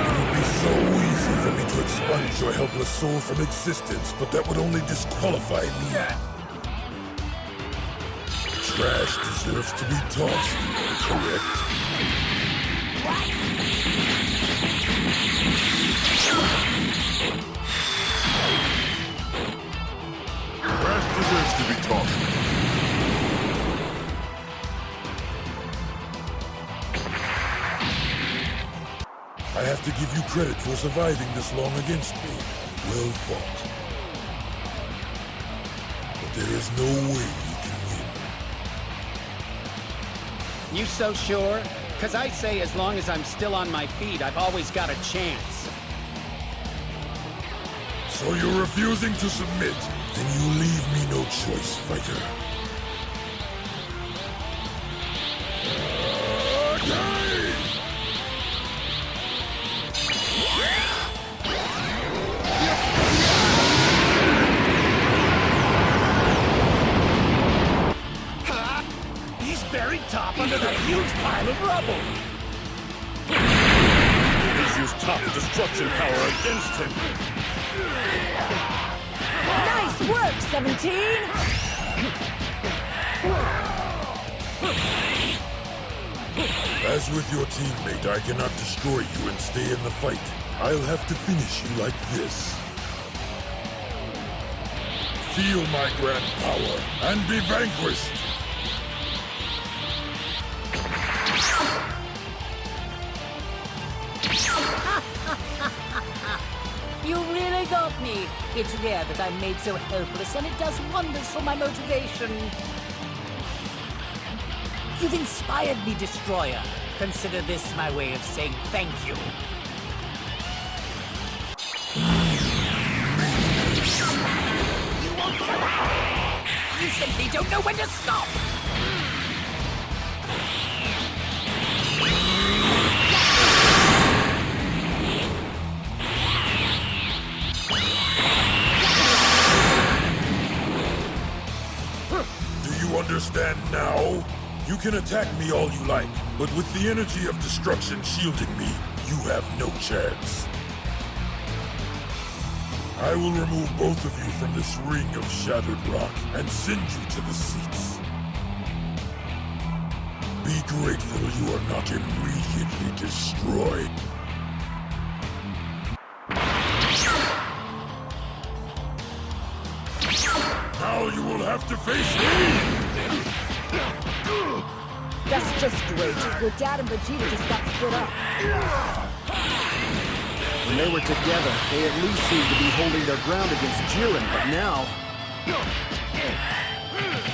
It would be so easy for me to expunge your helpless soul from existence, but that would only disqualify me. Trash deserves to be tossed, correct? Trash deserves to be tossed. I have to give you credit for surviving this long against me. Well fought. But there is no way you can win. You so sure? Because I say as long as I'm still on my feet, I've always got a chance. So you're refusing to submit? Then you leave me no choice, fighter. He's buried top under that huge pile of rubble. Please use top destruction power against him. Nice work, 17! As with your teammate, I cannot destroy you and stay in the fight. I'll have to finish you like this. Feel my grand power and be vanquished. You really got me. It's rare that I'm made so helpless, and it does wonders for my motivation. You've inspired me, Destroyer. Consider this my way of saying thank you. You won't survive! You simply don't know when to stop! Understand now? You can attack me all you like, but with the energy of destruction shielding me, you have no chance. I will remove both of you from this ring of shattered rock and send you to the seats. Be grateful you are not immediately destroyed. Now you will have to face me! That's just great. Your dad and Vegeta just got split up. When they were together, they at least seemed to be holding their ground against Jiren, but now...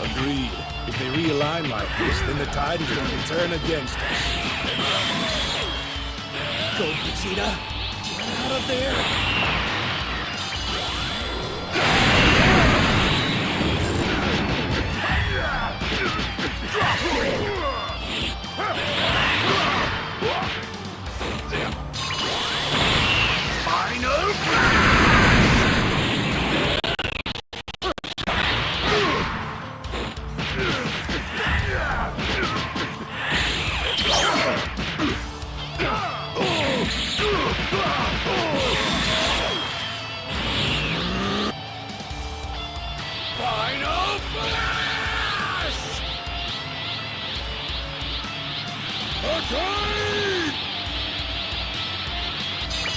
Agreed. If they realign like this, then the tide is going to turn against us. Go, Vegeta! Get out of there! Final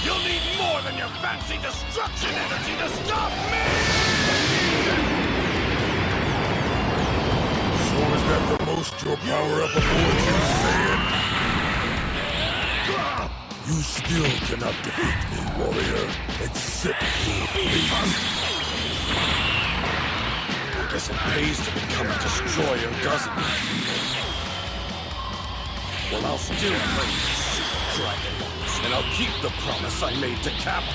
You'll need more than your fancy destruction energy to stop me! So is that the most your power-up affords you, Saiyan? You still cannot defeat me, warrior. Accept your fate. I guess it pays to become a destroyer, doesn't it? Well, I'll still play Super Dragon, and I'll keep the promise I made to Kappa.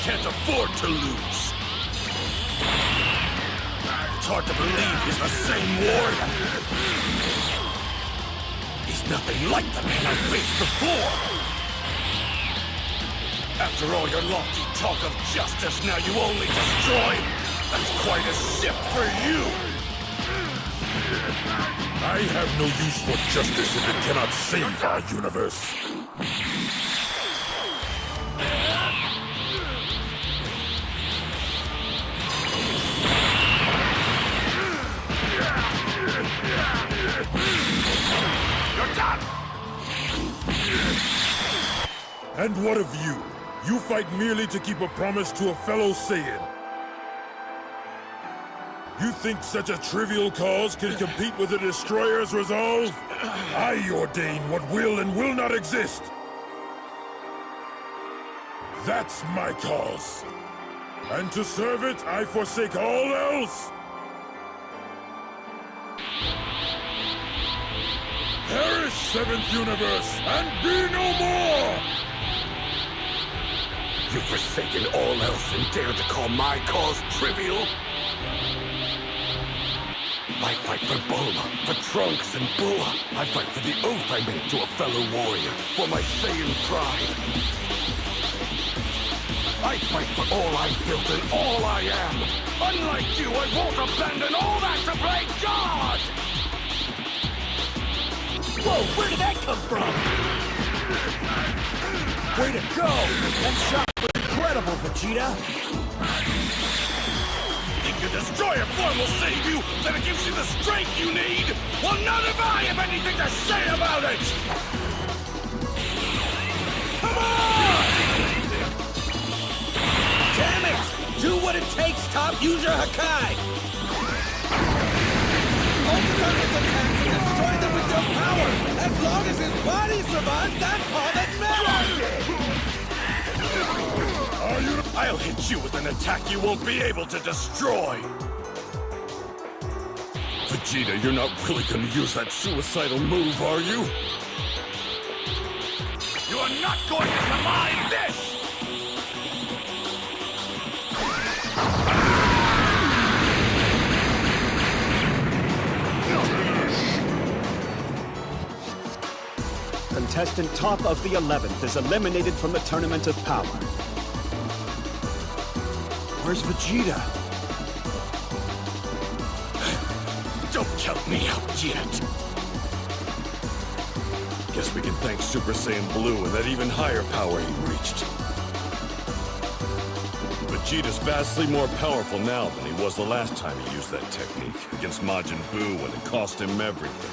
Can't afford to lose. It's hard to believe he's the same warrior. He's nothing like the man I faced before. After all your lofty talk of justice, now you only destroy? That's quite a sip for you! I have no use for justice if it cannot save our universe. You're done! And what of you? You fight merely to keep a promise to a fellow Saiyan. You think such a trivial cause can compete with the Destroyer's resolve? I ordain what will and will not exist. That's my cause. And to serve it, I forsake all else. Perish, Seventh Universe, and be no more! You've forsaken all else and dared to call my cause trivial? I fight for Bulma, for Trunks and Bulla. I fight for the oath I made to a fellow warrior, for my Saiyan pride. I fight for all I built and all I am. Unlike you, I won't abandon all that to play God! Whoa, where did that come from? Way to go! That shot was incredible, Vegeta! Think your destroyer form will save you? That it gives you the strength you need? Well, none of I have anything to say about it! Come on! Damn it! Do what it takes, Top! Use your Hakai! Focus on his attacks and destroy them with your power! As long as his body survives, that's all that matters! I'll hit you with an attack you won't be able to destroy! Vegeta, you're not really gonna use that suicidal move, are you? You are not going to survive this! Contestant top of the 11th is eliminated from the Tournament of Power. Where's Vegeta? Don't count me out yet! Guess we can thank Super Saiyan Blue and that even higher power he reached. Vegeta's vastly more powerful now than he was the last time he used that technique against Majin Buu when it cost him everything.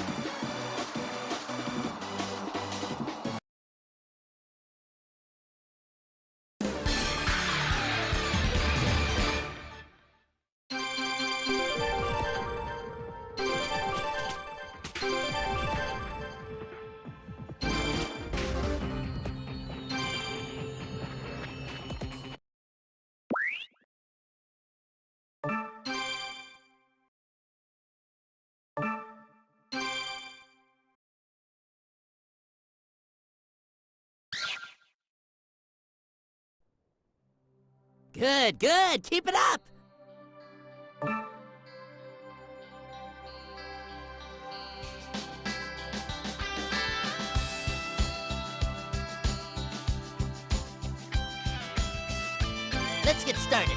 Good, good. Keep it up. Let's get started.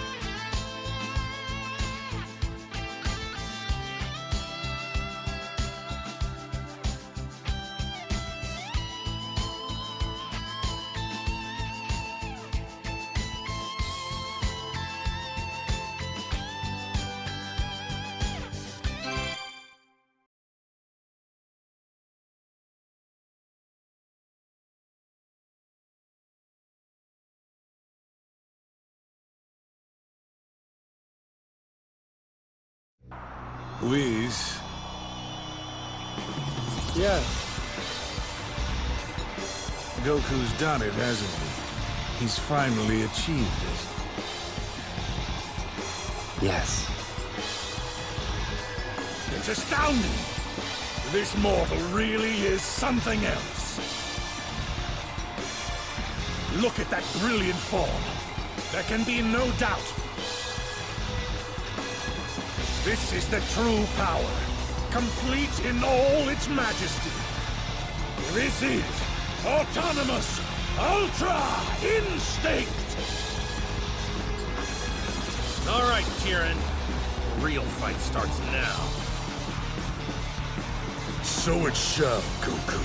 Please. Yeah. Goku's done it, hasn't he? He's finally achieved it. Yes. It's astounding! This mortal really is something else. Look at that brilliant form. There can be no doubt. This is the true power, complete in all its majesty. This is Autonomous Ultra Instinct! All right, Jiren. The real fight starts now. So it shall, Goku.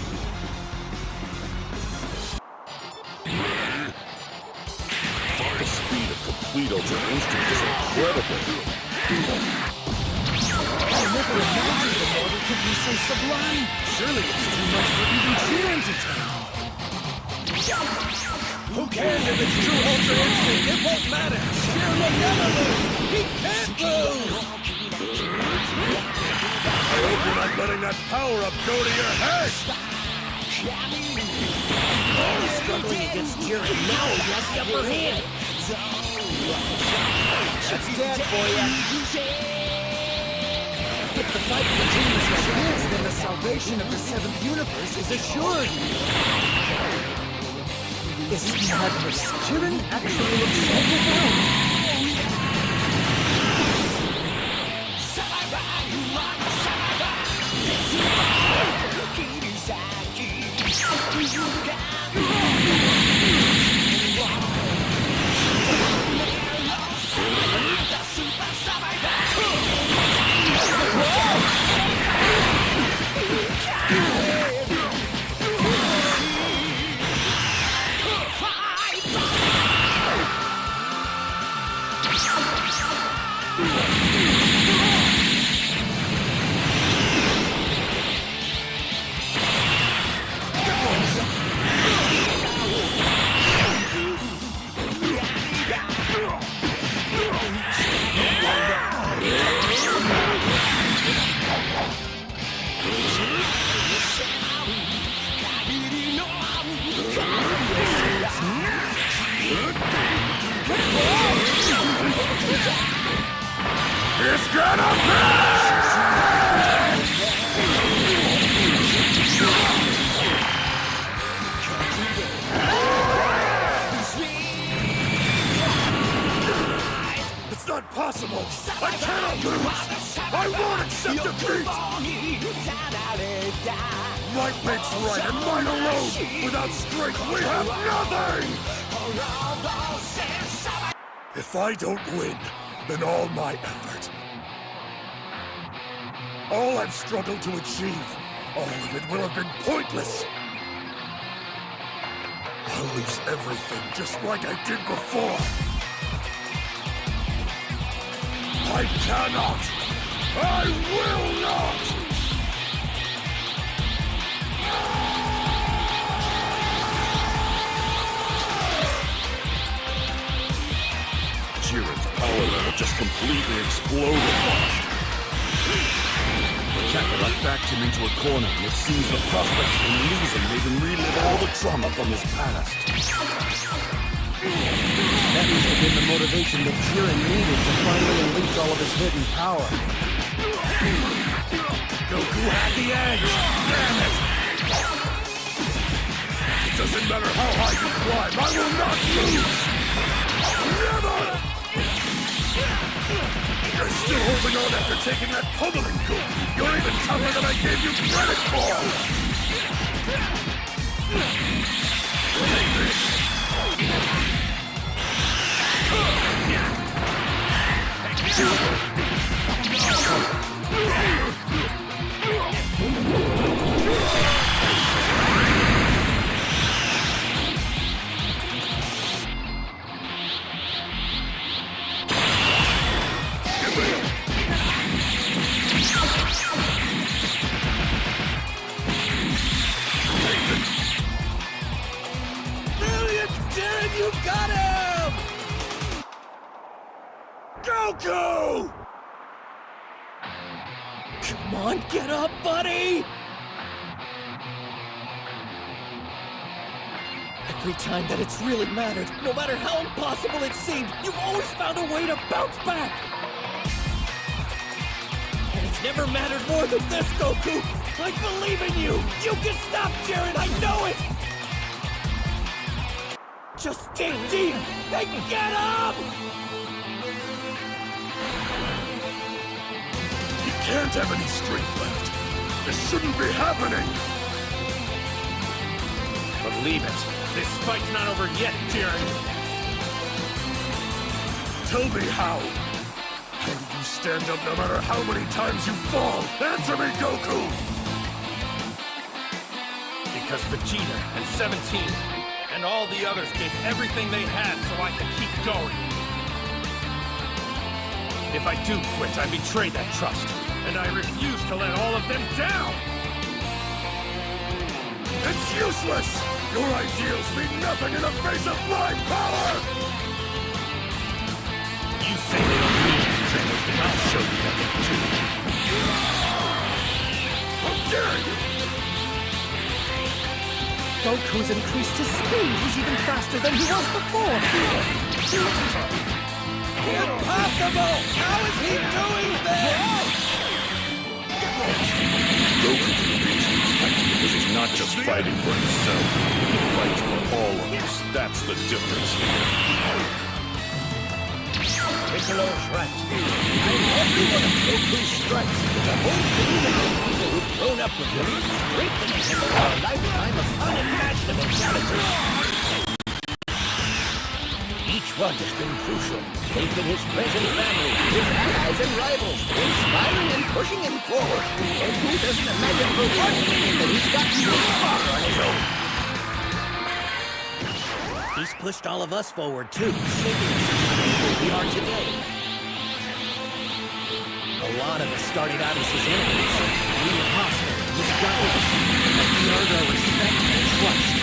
The speed of complete Ultra Instinct is incredible. I never imagined the mortal could be so sublime. Surely it's too much for even Jiren to take. Who cares if it's true Ultra Instinct? It won't matter. Jiren will never lose. He can't lose. I hope you're not letting that power-up go to your head! He's struggling against Jiren. Now he has the upper hand. That's dead for you. If the fight continues like this, then the salvation of the seventh universe is assured. Isn't madness? Jiren actually looks overwhelmed. It's gonna be! It's not possible! I cannot lose! I won't accept defeat! Might makes right, and might alone! Without strength, we have nothing! If I don't win, then all my effort, all I've struggled to achieve, all of it will have been pointless. I'll lose everything just like I did before. I cannot! I will not! Jiren's power level just completely exploded. Kakarot backed him into a corner, and it seems the prospect of him losing made him relive all the trauma from his past. That must have been the motivation that Jiren needed to finally unleash all of his hidden power. Goku had the edge! Damn it! It doesn't matter how high you climb, I will not lose! Never! You're still holding on after taking that pummeling, Goku! You're even tougher than I gave you credit for! Take this! Brilliant! Jiren, you got him! Goku! Come on, get up, buddy! Every time that it's really mattered, no matter how impossible it seemed, you've always found a way to bounce back! And it's never mattered more than this, Goku! I believe in you! You can stop Jiren, I know it! Just dig deep and get up! He can't have any strength left. This shouldn't be happening. Believe it. This fight's not over yet, Jiren. Tell me how. How do you stand up no matter how many times you fall? Answer me, Goku! Because Vegeta and 17 and all the others gave everything they had so I could keep going. If I do quit, I betray that trust, and I refuse to let all of them down! It's useless! Your ideals mean nothing in the face of my power! You say they don't mean anything, then I'll show you that they do. How dare you! Goku's increased his speed. He's even faster than he was before. Impossible! How is he doing this? Goku can reach these heights because he's not just fighting for himself. He fights for all of us. That's the difference. Piccolo's right. I'm every one of Goku's strikes. The whole community of people who've grown up with him, strengthening him over a lifetime of unimaginable challenges. Each one has been crucial, both in his friends and family, his allies and rivals, inspiring and pushing him forward. And who doesn't imagine for 1 minute that he's gotten this far on his own? He's pushed all of us forward, too, shaping us into the people we are today. A lot of us started out as his enemies. We were hostile, misguided, but we earned our respect and trust.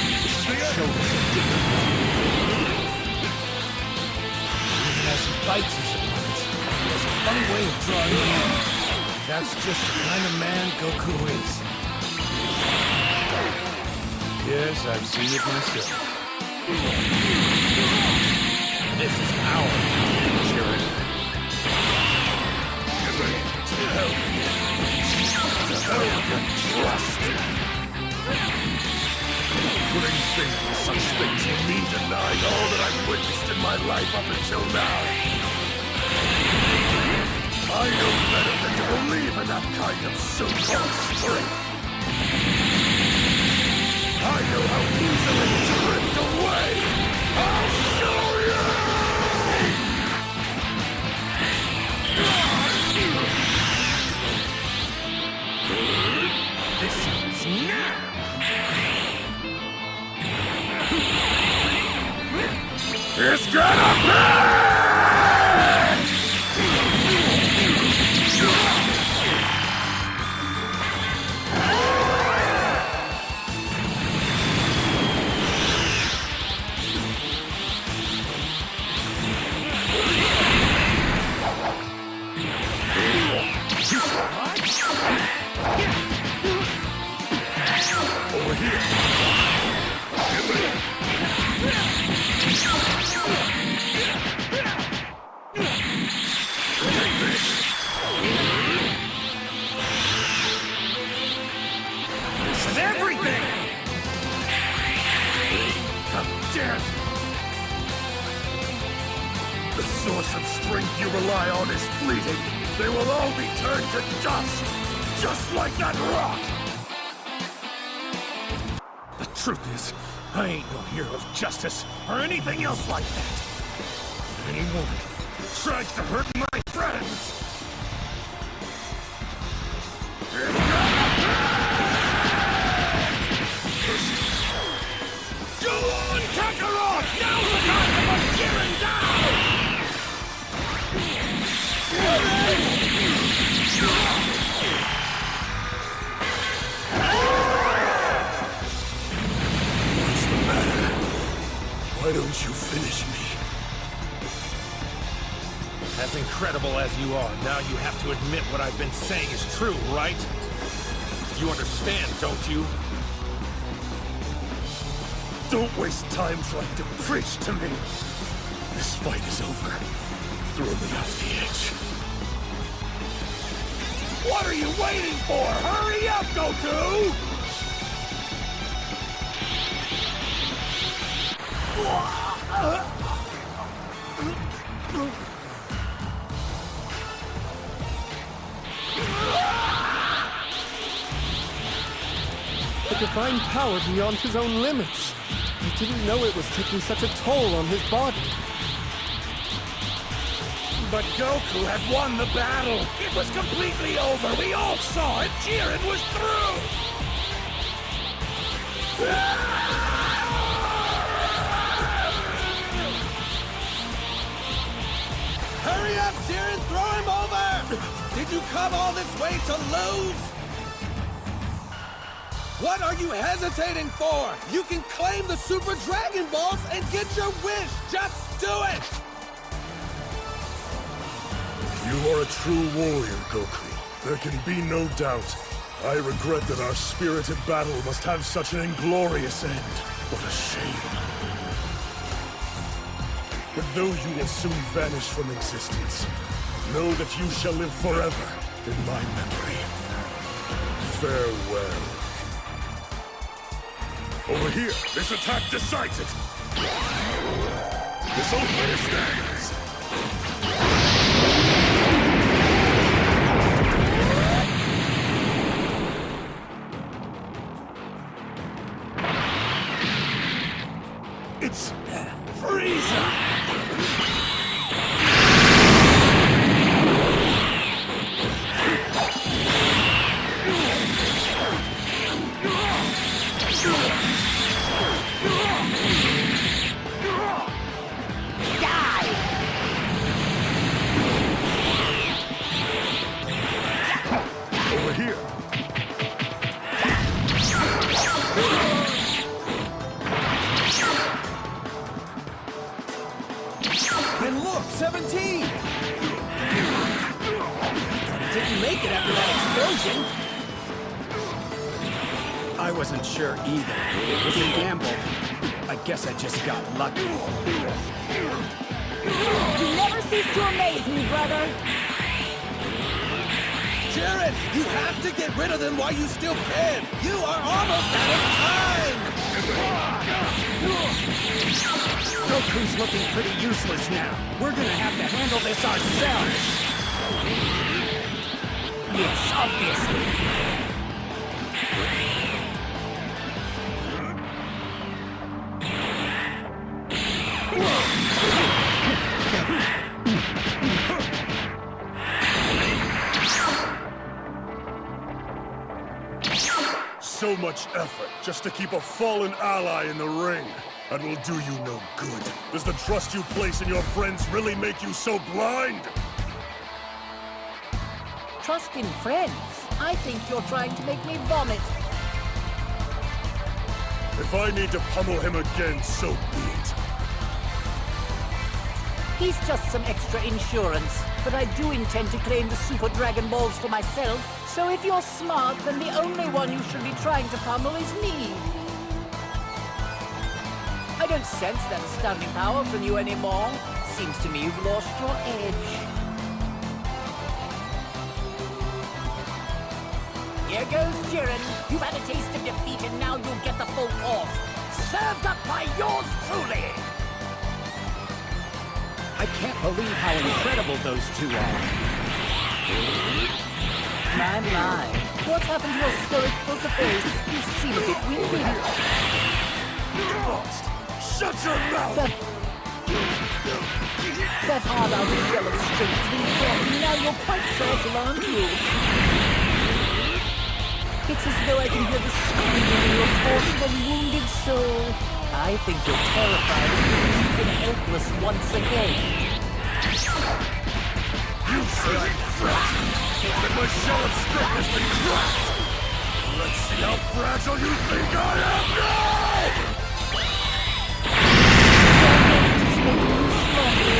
He showed us a different way. As he fights his opponents, he has a fun way of drawing them in. That's just the kind of man Goku is. Yes, I've seen it myself. This is our Jiren. To hell with your trust! Putting faith in such things will mean denying all that I've witnessed in my life up until now. I know better than to believe in that kind of so-called strength. I know how easily it's ripped away. I'll show you! This is now! It's gonna burn! Over here. This is everything! How dare you! The source of strength you rely on is fleeting. They will all be turned to dust, just like that rock! The truth is, I ain't no hero of justice or anything else like that. Anyone who tries to hurt my friends! Go on, Kakarot! Now's the time to put Jiren down! What's the matter? Why don't you finish me? As incredible as you are, now you have to admit what I've been saying is true, right? You understand, don't you? Don't waste time trying to preach to me. This fight is over. Throw me off the edge. What are you waiting for? Hurry up, Goku! The divine power beyond his own limits. I didn't know it was taking such a toll on his body. But Goku had won the battle! It was completely over! We all saw it! Jiren was through! Hurry up, Jiren! Throw him over! Did you come all this way to lose? What are you hesitating for? You can claim the Super Dragon Balls and get your wish! Just do it! You are a true warrior, Goku. There can be no doubt. I regret that our spirited battle must have such an inglorious end. What a shame. But though you will soon vanish from existence, know that you shall live forever in my memory. Farewell. Over here, this attack decides it. This'll finish things. It's Frieza! Over here. And look, 17! I thought he didn't make it after that explosion. I wasn't sure either. It was a gamble. I guess I just got lucky. You never cease to amaze me, brother. Jiren, you have to get rid of them while you still can. You are almost out of time. Goku's looking pretty useless now. We're gonna have to handle this ourselves. Yes, obviously. So much effort just to keep a fallen ally in the ring. That will do you no good. Does the trust you place in your friends really make you so blind? Trust in friends? I think you're trying to make me vomit. If I need to pummel him again, so be it. He's just some extra insurance, but I do intend to claim the Super Dragon Balls for myself. So if you're smart, then the only one you should be trying to pummel is me. I don't sense that astounding power from you anymore. Seems to me you've lost your edge. Here goes Jiren. You've had a taste of defeat and now you'll get the full course. Served up by yours truly! I can't believe how incredible those two are. My. What's happened to your stoic poker face? You seem a bit weepy. Shut your mouth! That hard-outed yellow string's been broken. Now you're quite fragile, aren't you? It's as though I can hear the screaming in your tortured and wounded soul. I think you're terrified of being even helpless once again. You say I'm fragile, but my shell of strength has been cracked! Let's see how fragile you think I am now! Just making you stronger.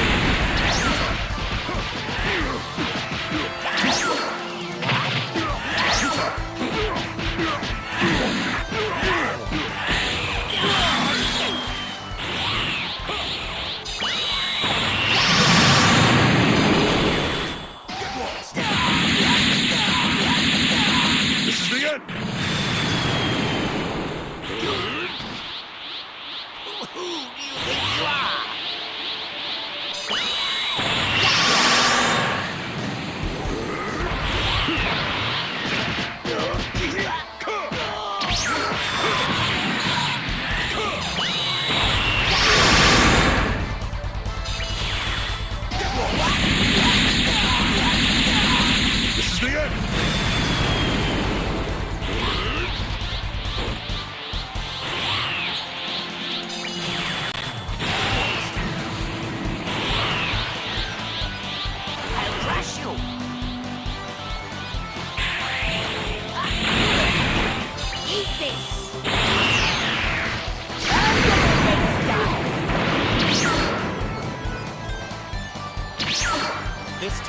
This is the end!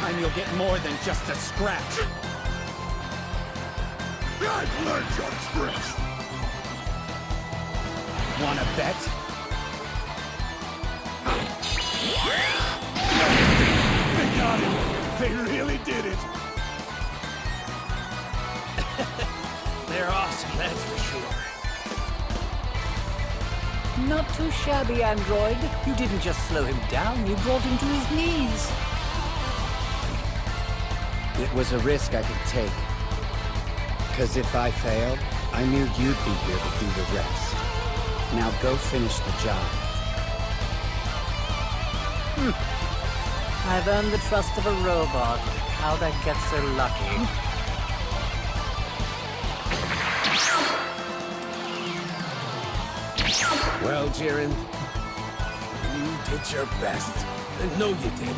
time you'll get more than just a scratch. I've learned your tricks! Wanna bet? They got him! They really did it! They're awesome, that's for sure. Not too shabby, android. You didn't just slow him down, you brought him to his knees. It was a risk I could take. Because if I failed, I knew you'd be here to do the rest. Now go finish the job. I've earned the trust of a robot. How'd I get so lucky? Well, Jiren, you did your best. I know you did.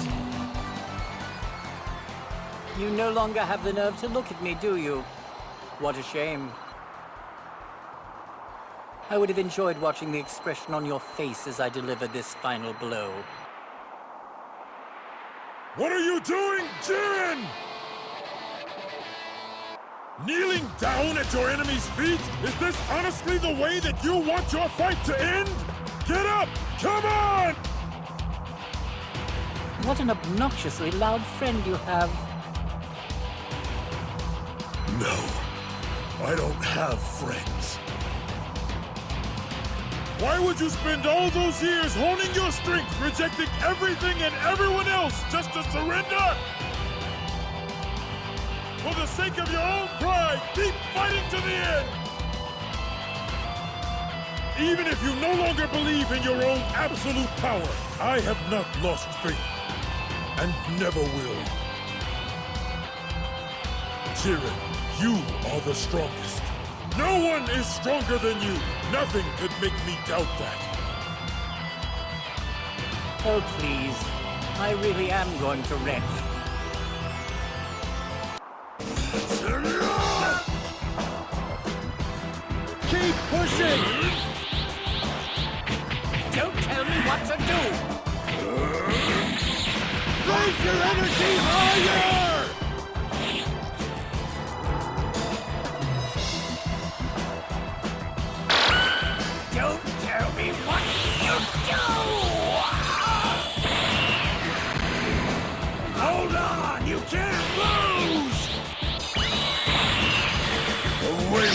You no longer have the nerve to look at me, do you? What a shame. I would have enjoyed watching the expression on your face as I delivered this final blow. What are you doing, Jiren? Kneeling down at your enemy's feet? Is this honestly the way that you want your fight to end? Get up! Come on! What an obnoxiously loud friend you have. No, I don't have friends. Why would you spend all those years honing your strength, rejecting everything and everyone else just to surrender? For the sake of your own pride, keep fighting to the end! Even if you no longer believe in your own absolute power, I have not lost faith, and never will. Jiren, you are the strongest. No one is stronger than you. Nothing could make me doubt that. Oh, please. I really am going to wreck. Keep pushing! Don't tell me what to do! Raise your energy higher! Don't tell me what you do! Hold on! You can't lose! Away!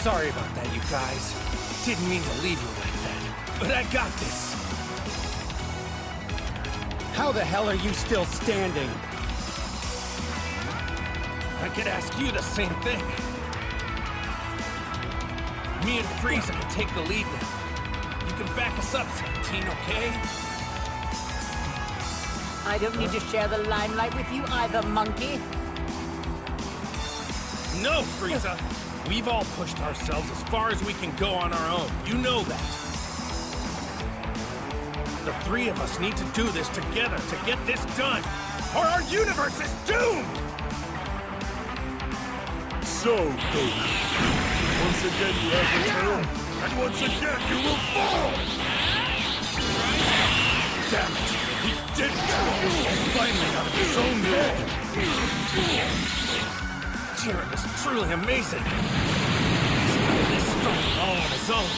Sorry about that, you guys. Didn't mean to leave you like that, but I got this. How the hell are you still standing? I could ask you the same thing. Me and Frieza can take the lead now. You can back us up, 17, okay? I don't need to share the limelight with you either, monkey. No, Frieza! We've all pushed ourselves as far as we can go on our own. You know that. The three of us need to do this together to get this done, or our universe is doomed! So, Goku, once again you have returned, and once again you will fall! Damn it! He did it! He's finally out of his own head! Jiren is truly amazing! He's not this strong all on his own.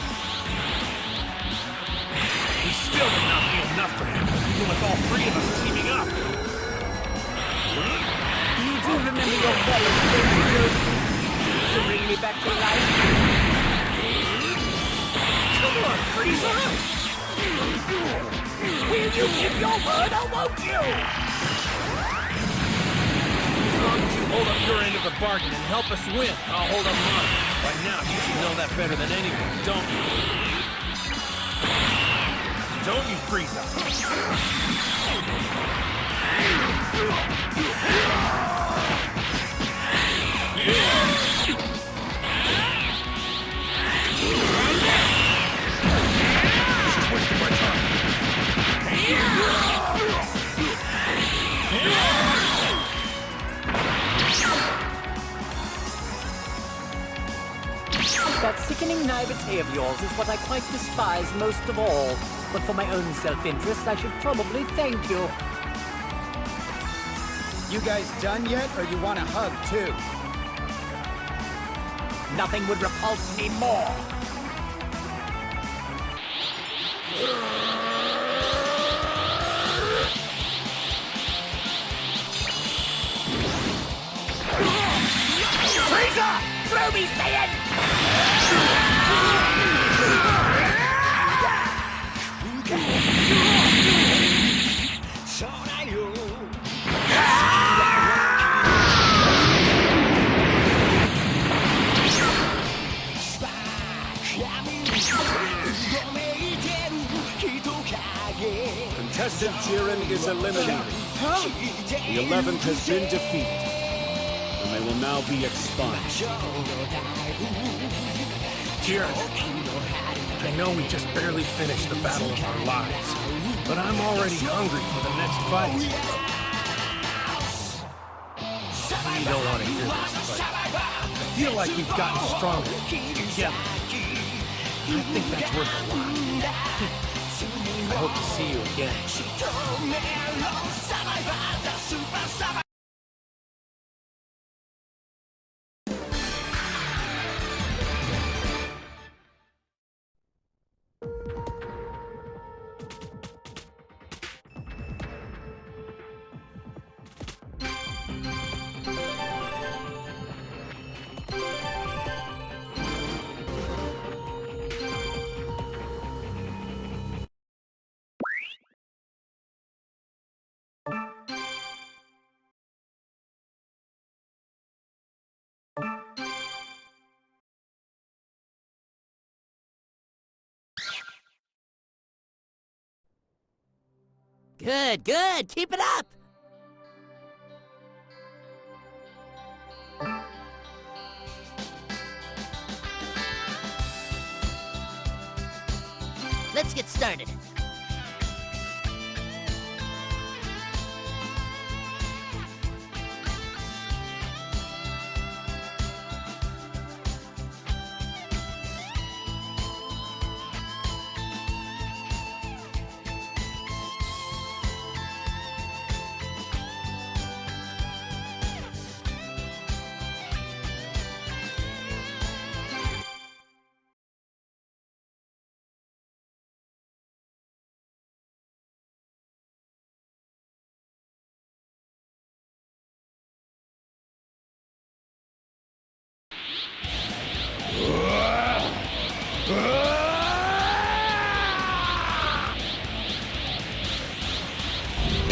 We still would not be enough for him, even with all three of us teaming up. You do remember your fellow soldiers to bring me back to life? Come on, Frieza! Will you keep your word or won't you? As long as you hold up your end of the bargain and help us win, I'll hold up mine. By now, you should know that better than anyone, don't you? Don't you, Frieza? This is wasting my time. naivete of yours is what I quite despise most of all. But for my own self-interest, I should probably thank you. You guys done yet, or you want a hug, too? Nothing would repulse me more. Freezer! Throw me, Saiyan! Contestant Jiren is eliminated. The 11th has been defeated, and they will now be expunged. Jiren, I know we just barely finished the battle of our lives, but I'm already hungry for the next fight. You don't want to hear this, but I feel like we've gotten stronger together. I think that's worth a lot. I hope to see you again. Good, good. Keep it up. Let's get started.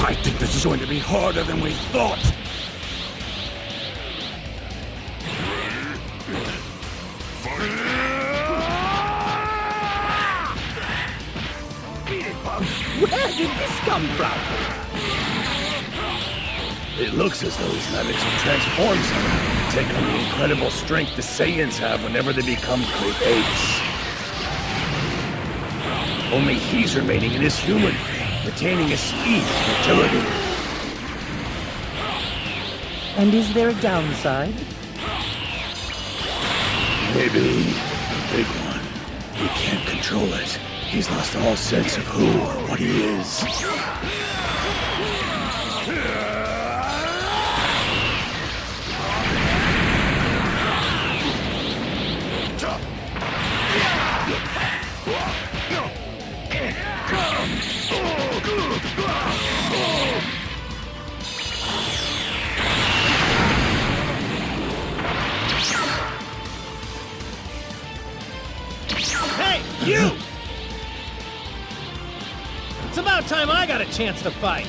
I think this is going to be harder than we thought. Where did this come from? It looks as though he's managed to transform somehow, take on the incredible strength the Saiyans have whenever they become great apes. Only he's remaining in his human form, retaining his speed and agility. And is there a downside? Maybe a big one. He can't control it. He's lost all sense of who or what he is. Hey, you! It's about time I got a chance to fight.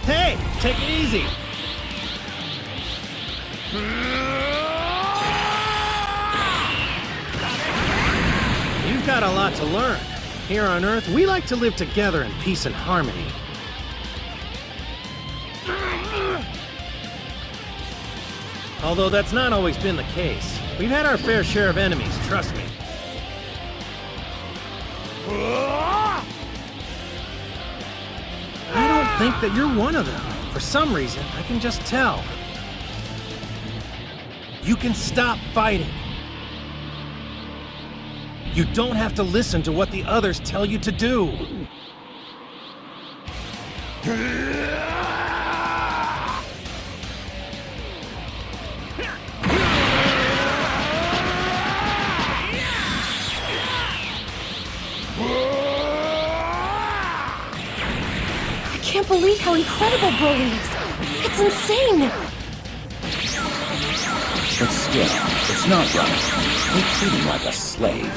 Hey, take it easy. You've got a lot to learn. Here on Earth, we like to live together in peace and harmony. Although that's not always been the case. We've had our fair share of enemies, trust me. I don't think that you're one of them. For some reason, I can just tell. You can stop fighting. You don't have to listen to what the others tell you to do. I can't believe how incredible Broly is. It's insane. But still, it's not right. They treat him like a slave.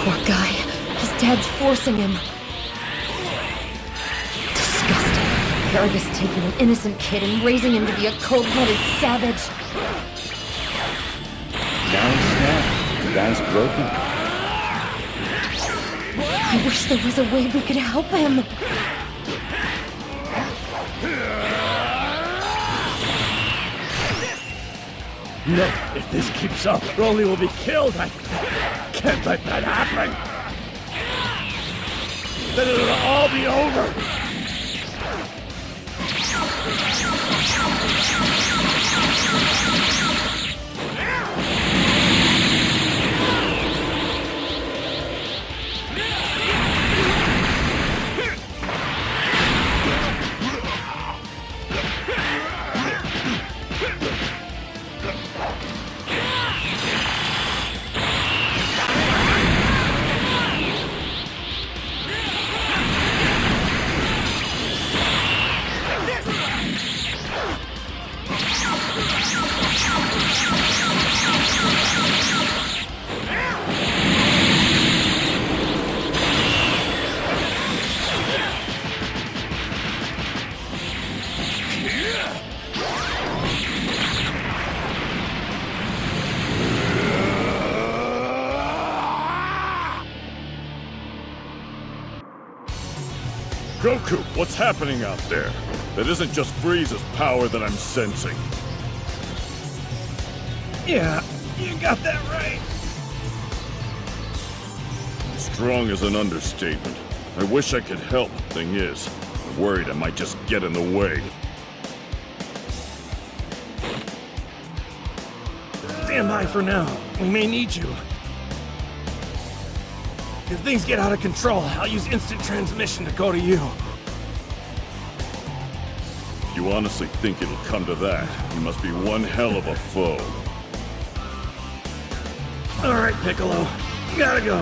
Poor guy. His dad's forcing him. Disgusting. Paragus taking an innocent kid and raising him to be a cold-blooded savage. Now he's snapped. The guy's broken. I wish there was a way we could help him. No, if this keeps up, Broly will be killed. I can't let that happen. Then it'll all be over. Goku, what's happening out there? That isn't just Frieza's power that I'm sensing. Yeah, you got that right. Strong is an understatement. I wish I could help. Thing is, I'm worried I might just get in the way. Stand by for now. We may need you. If things get out of control, I'll use instant transmission to go to you. If you honestly think it'll come to that, you must be one hell of a foe. All right, Piccolo. Gotta go.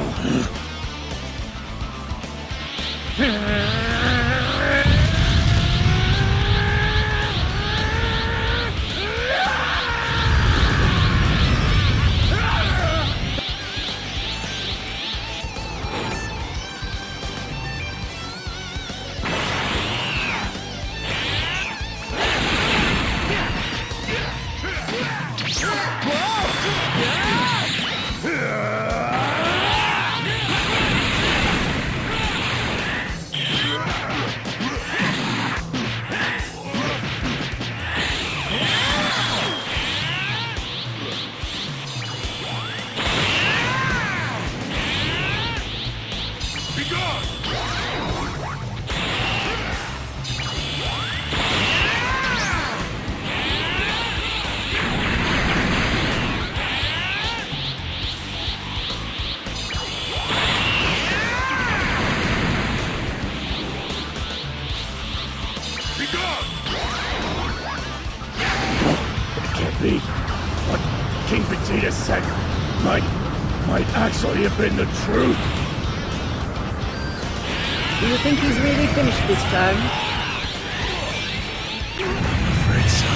What King Vegeta said might actually have been the truth. Do you think he's really finished this time? Afraid so.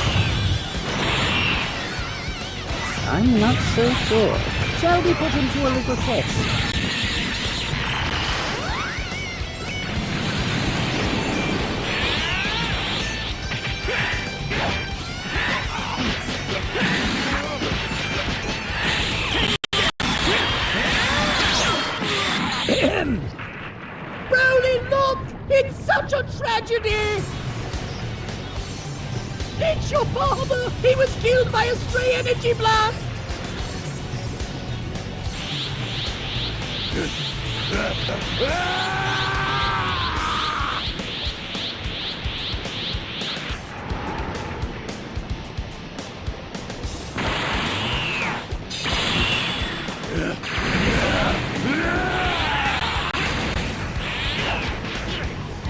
I'm not so sure. Shall we put him to a little test? It's such a tragedy! It's your father! He was killed by a stray energy blast!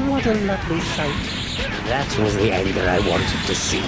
What a lovely sight. That was the anger I wanted to see.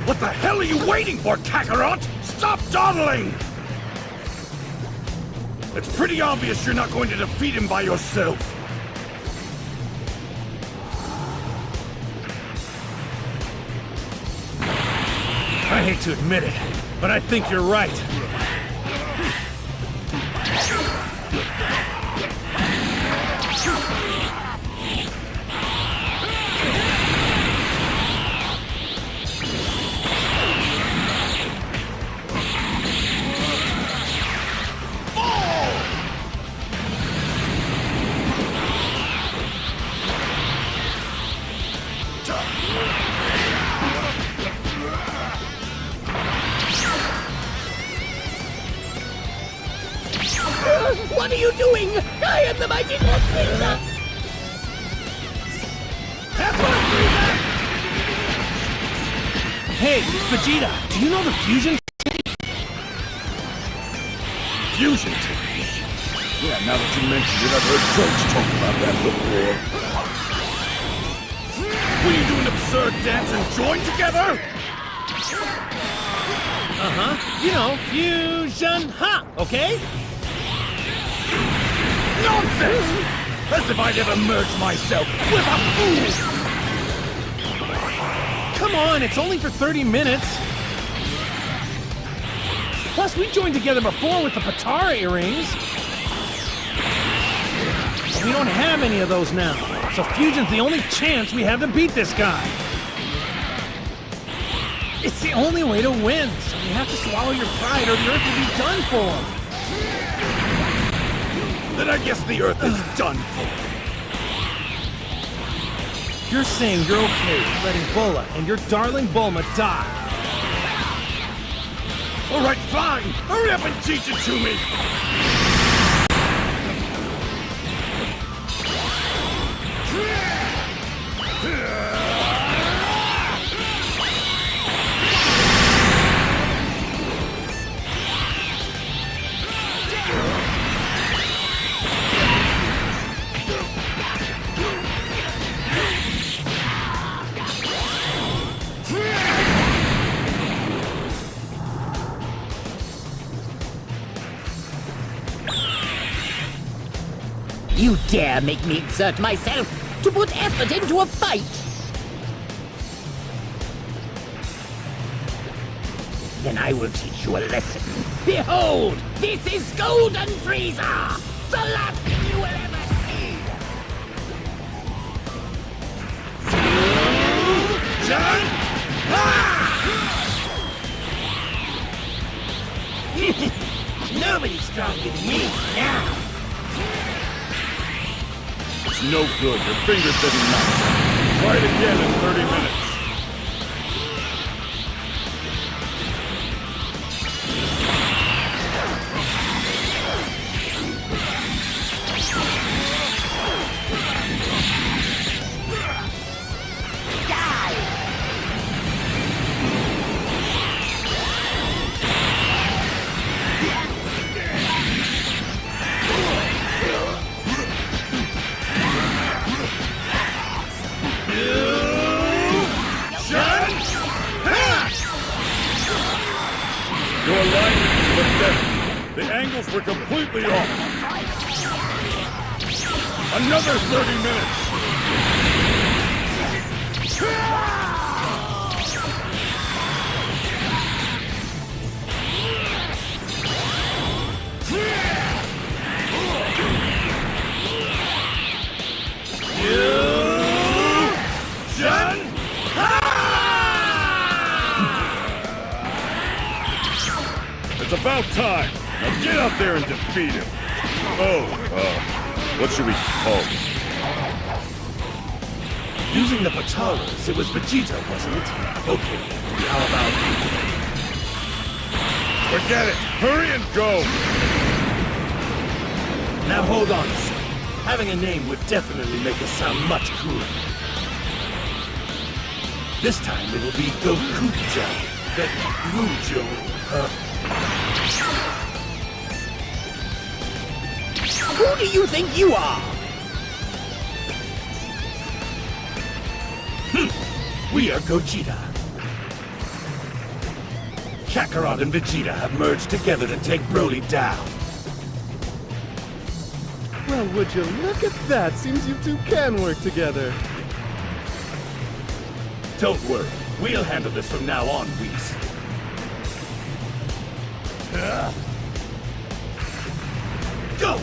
What the hell are you waiting for, Kakarot? Stop dawdling! It's pretty obvious you're not going to defeat him by yourself. I hate to admit it, but I think you're right. What are you doing? I am the mighty Lord Frieza! Hey, Vegeta, do you know the fusion? Fusion technique? Yeah, now that you mention it, I've heard jokes talk about that before. Will you do an absurd dance and join together? Uh-huh. You know, fusion ha, okay? Nonsense! As if I'd ever merged myself with a fool! Come on, it's only for 30 minutes. Plus, we joined together before with the Patara earrings. But we don't have any of those now. So fusion's the only chance we have to beat this guy. It's the only way to win, so you have to swallow your pride or the Earth will be done for. Then I guess the Earth is done for. You're saying you're okay with letting Bulma and your darling Bulma die. All right, fine. Hurry up and teach it to me. You dare make me exert myself to put effort into a fight? Then I will teach you a lesson. Behold, this is Golden Frieza! The last thing you will ever see! Fusion! Nobody's stronger than me now. It's no good. Your fingers didn't match. Try it again in 30 minutes. Your life is pathetic. The angles were completely off. Another 30 minutes! It's about time! Now get out there and defeat him! What should we call him? Using the Pataras, it was Vegeta, wasn't it? Okay, how about... Forget it! Hurry and go! Now hold on a second. Having a name would definitely make us sound much cooler. This time it'll be Gokujo. Gokujo. Who do you think you are? We are Gogeta. Kakarot and Vegeta have merged together to take Broly down. Well, would you look at that? Seems you two can work together. Don't worry. We'll handle this from now on, Whis. Go!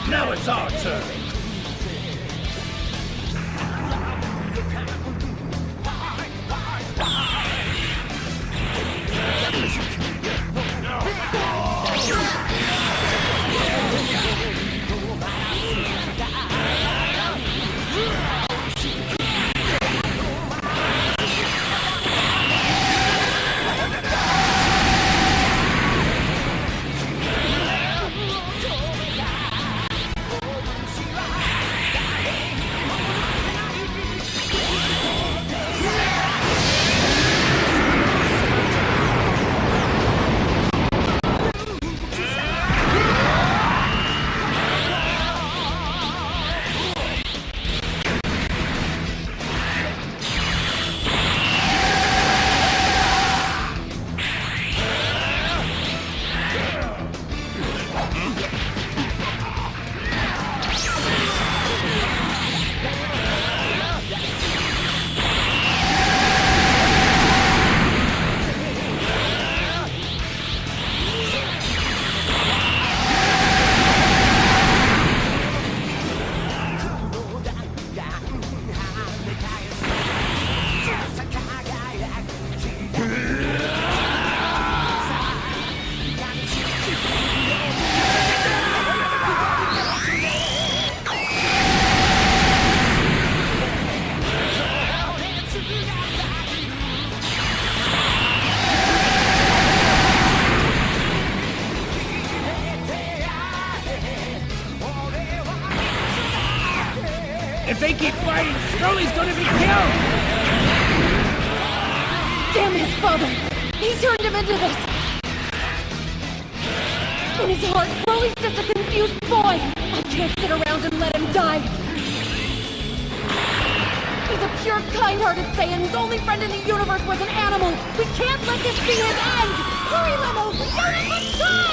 Now it's our turn. If they keep fighting, Broly's gonna be killed! Damn his father! He turned him into this! In his heart, Broly's just a confused boy! I can't sit around and let him die! He's a pure, kind-hearted Saiyan whose only friend in the universe was an animal! We can't let this be his end! Hurry, Lemo! We don't have much time!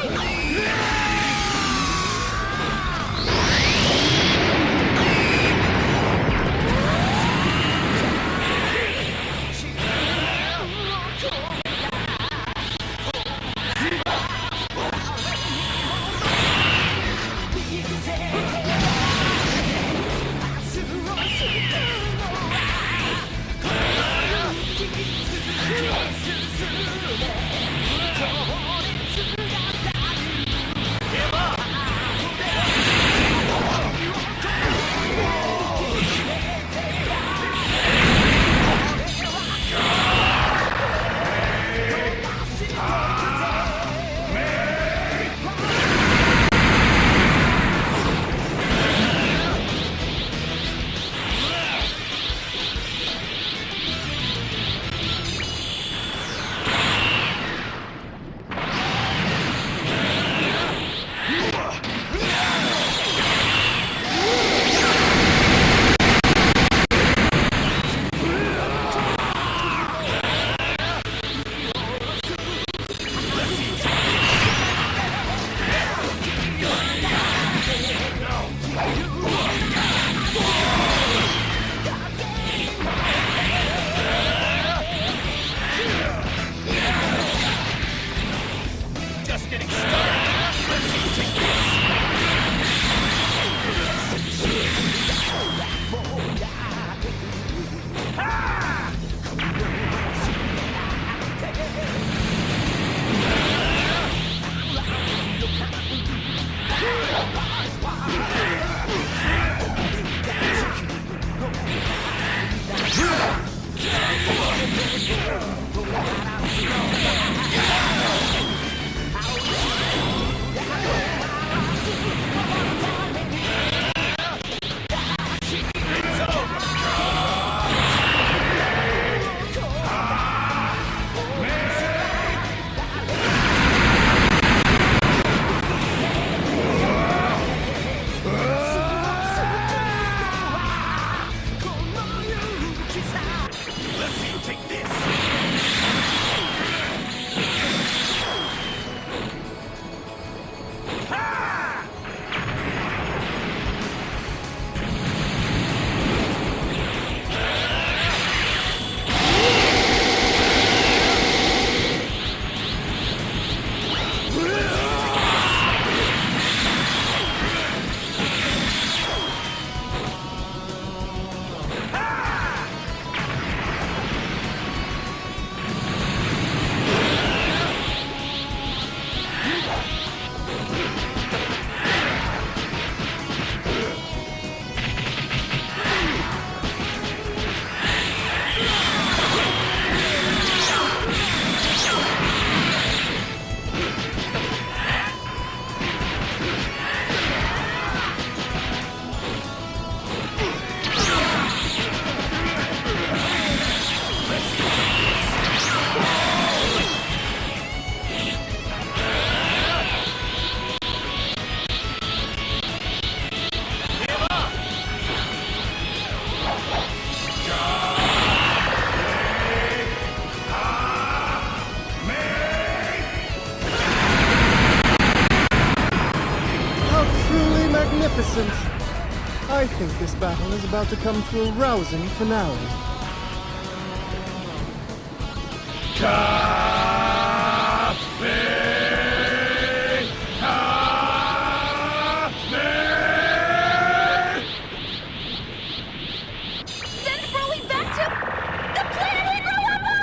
Magnificent! I think this battle is about to come to a rousing finale. Send Broly back to the planet he grew up on!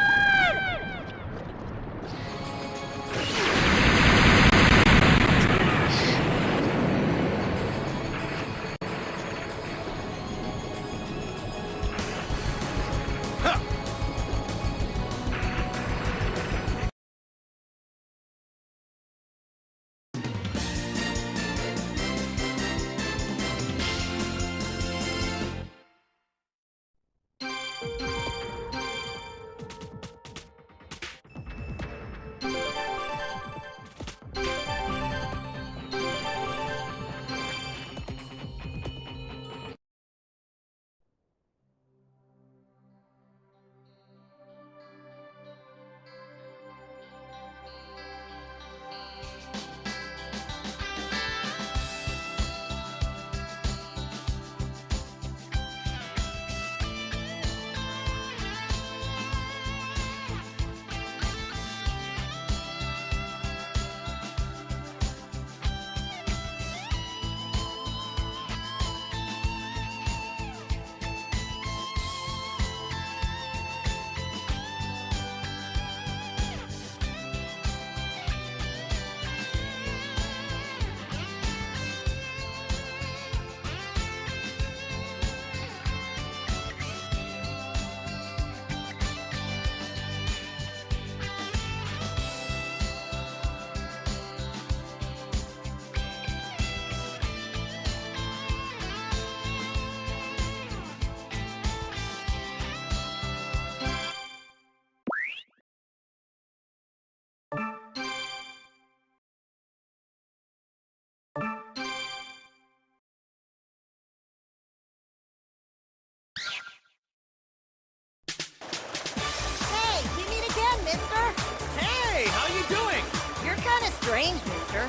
Strange, mister.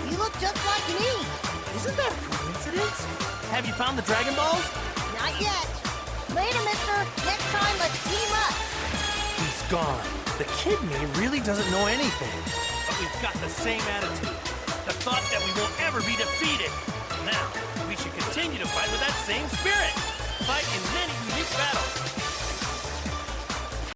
You look just like me. Isn't that a coincidence? Have you found the Dragon Balls? Not yet. Later, mister. Next time, let's team up. He's gone. The kid me really doesn't know anything. But we've got the same attitude. The thought that we won't ever be defeated. Now, we should continue to fight with that same spirit. Fight in many unique battles.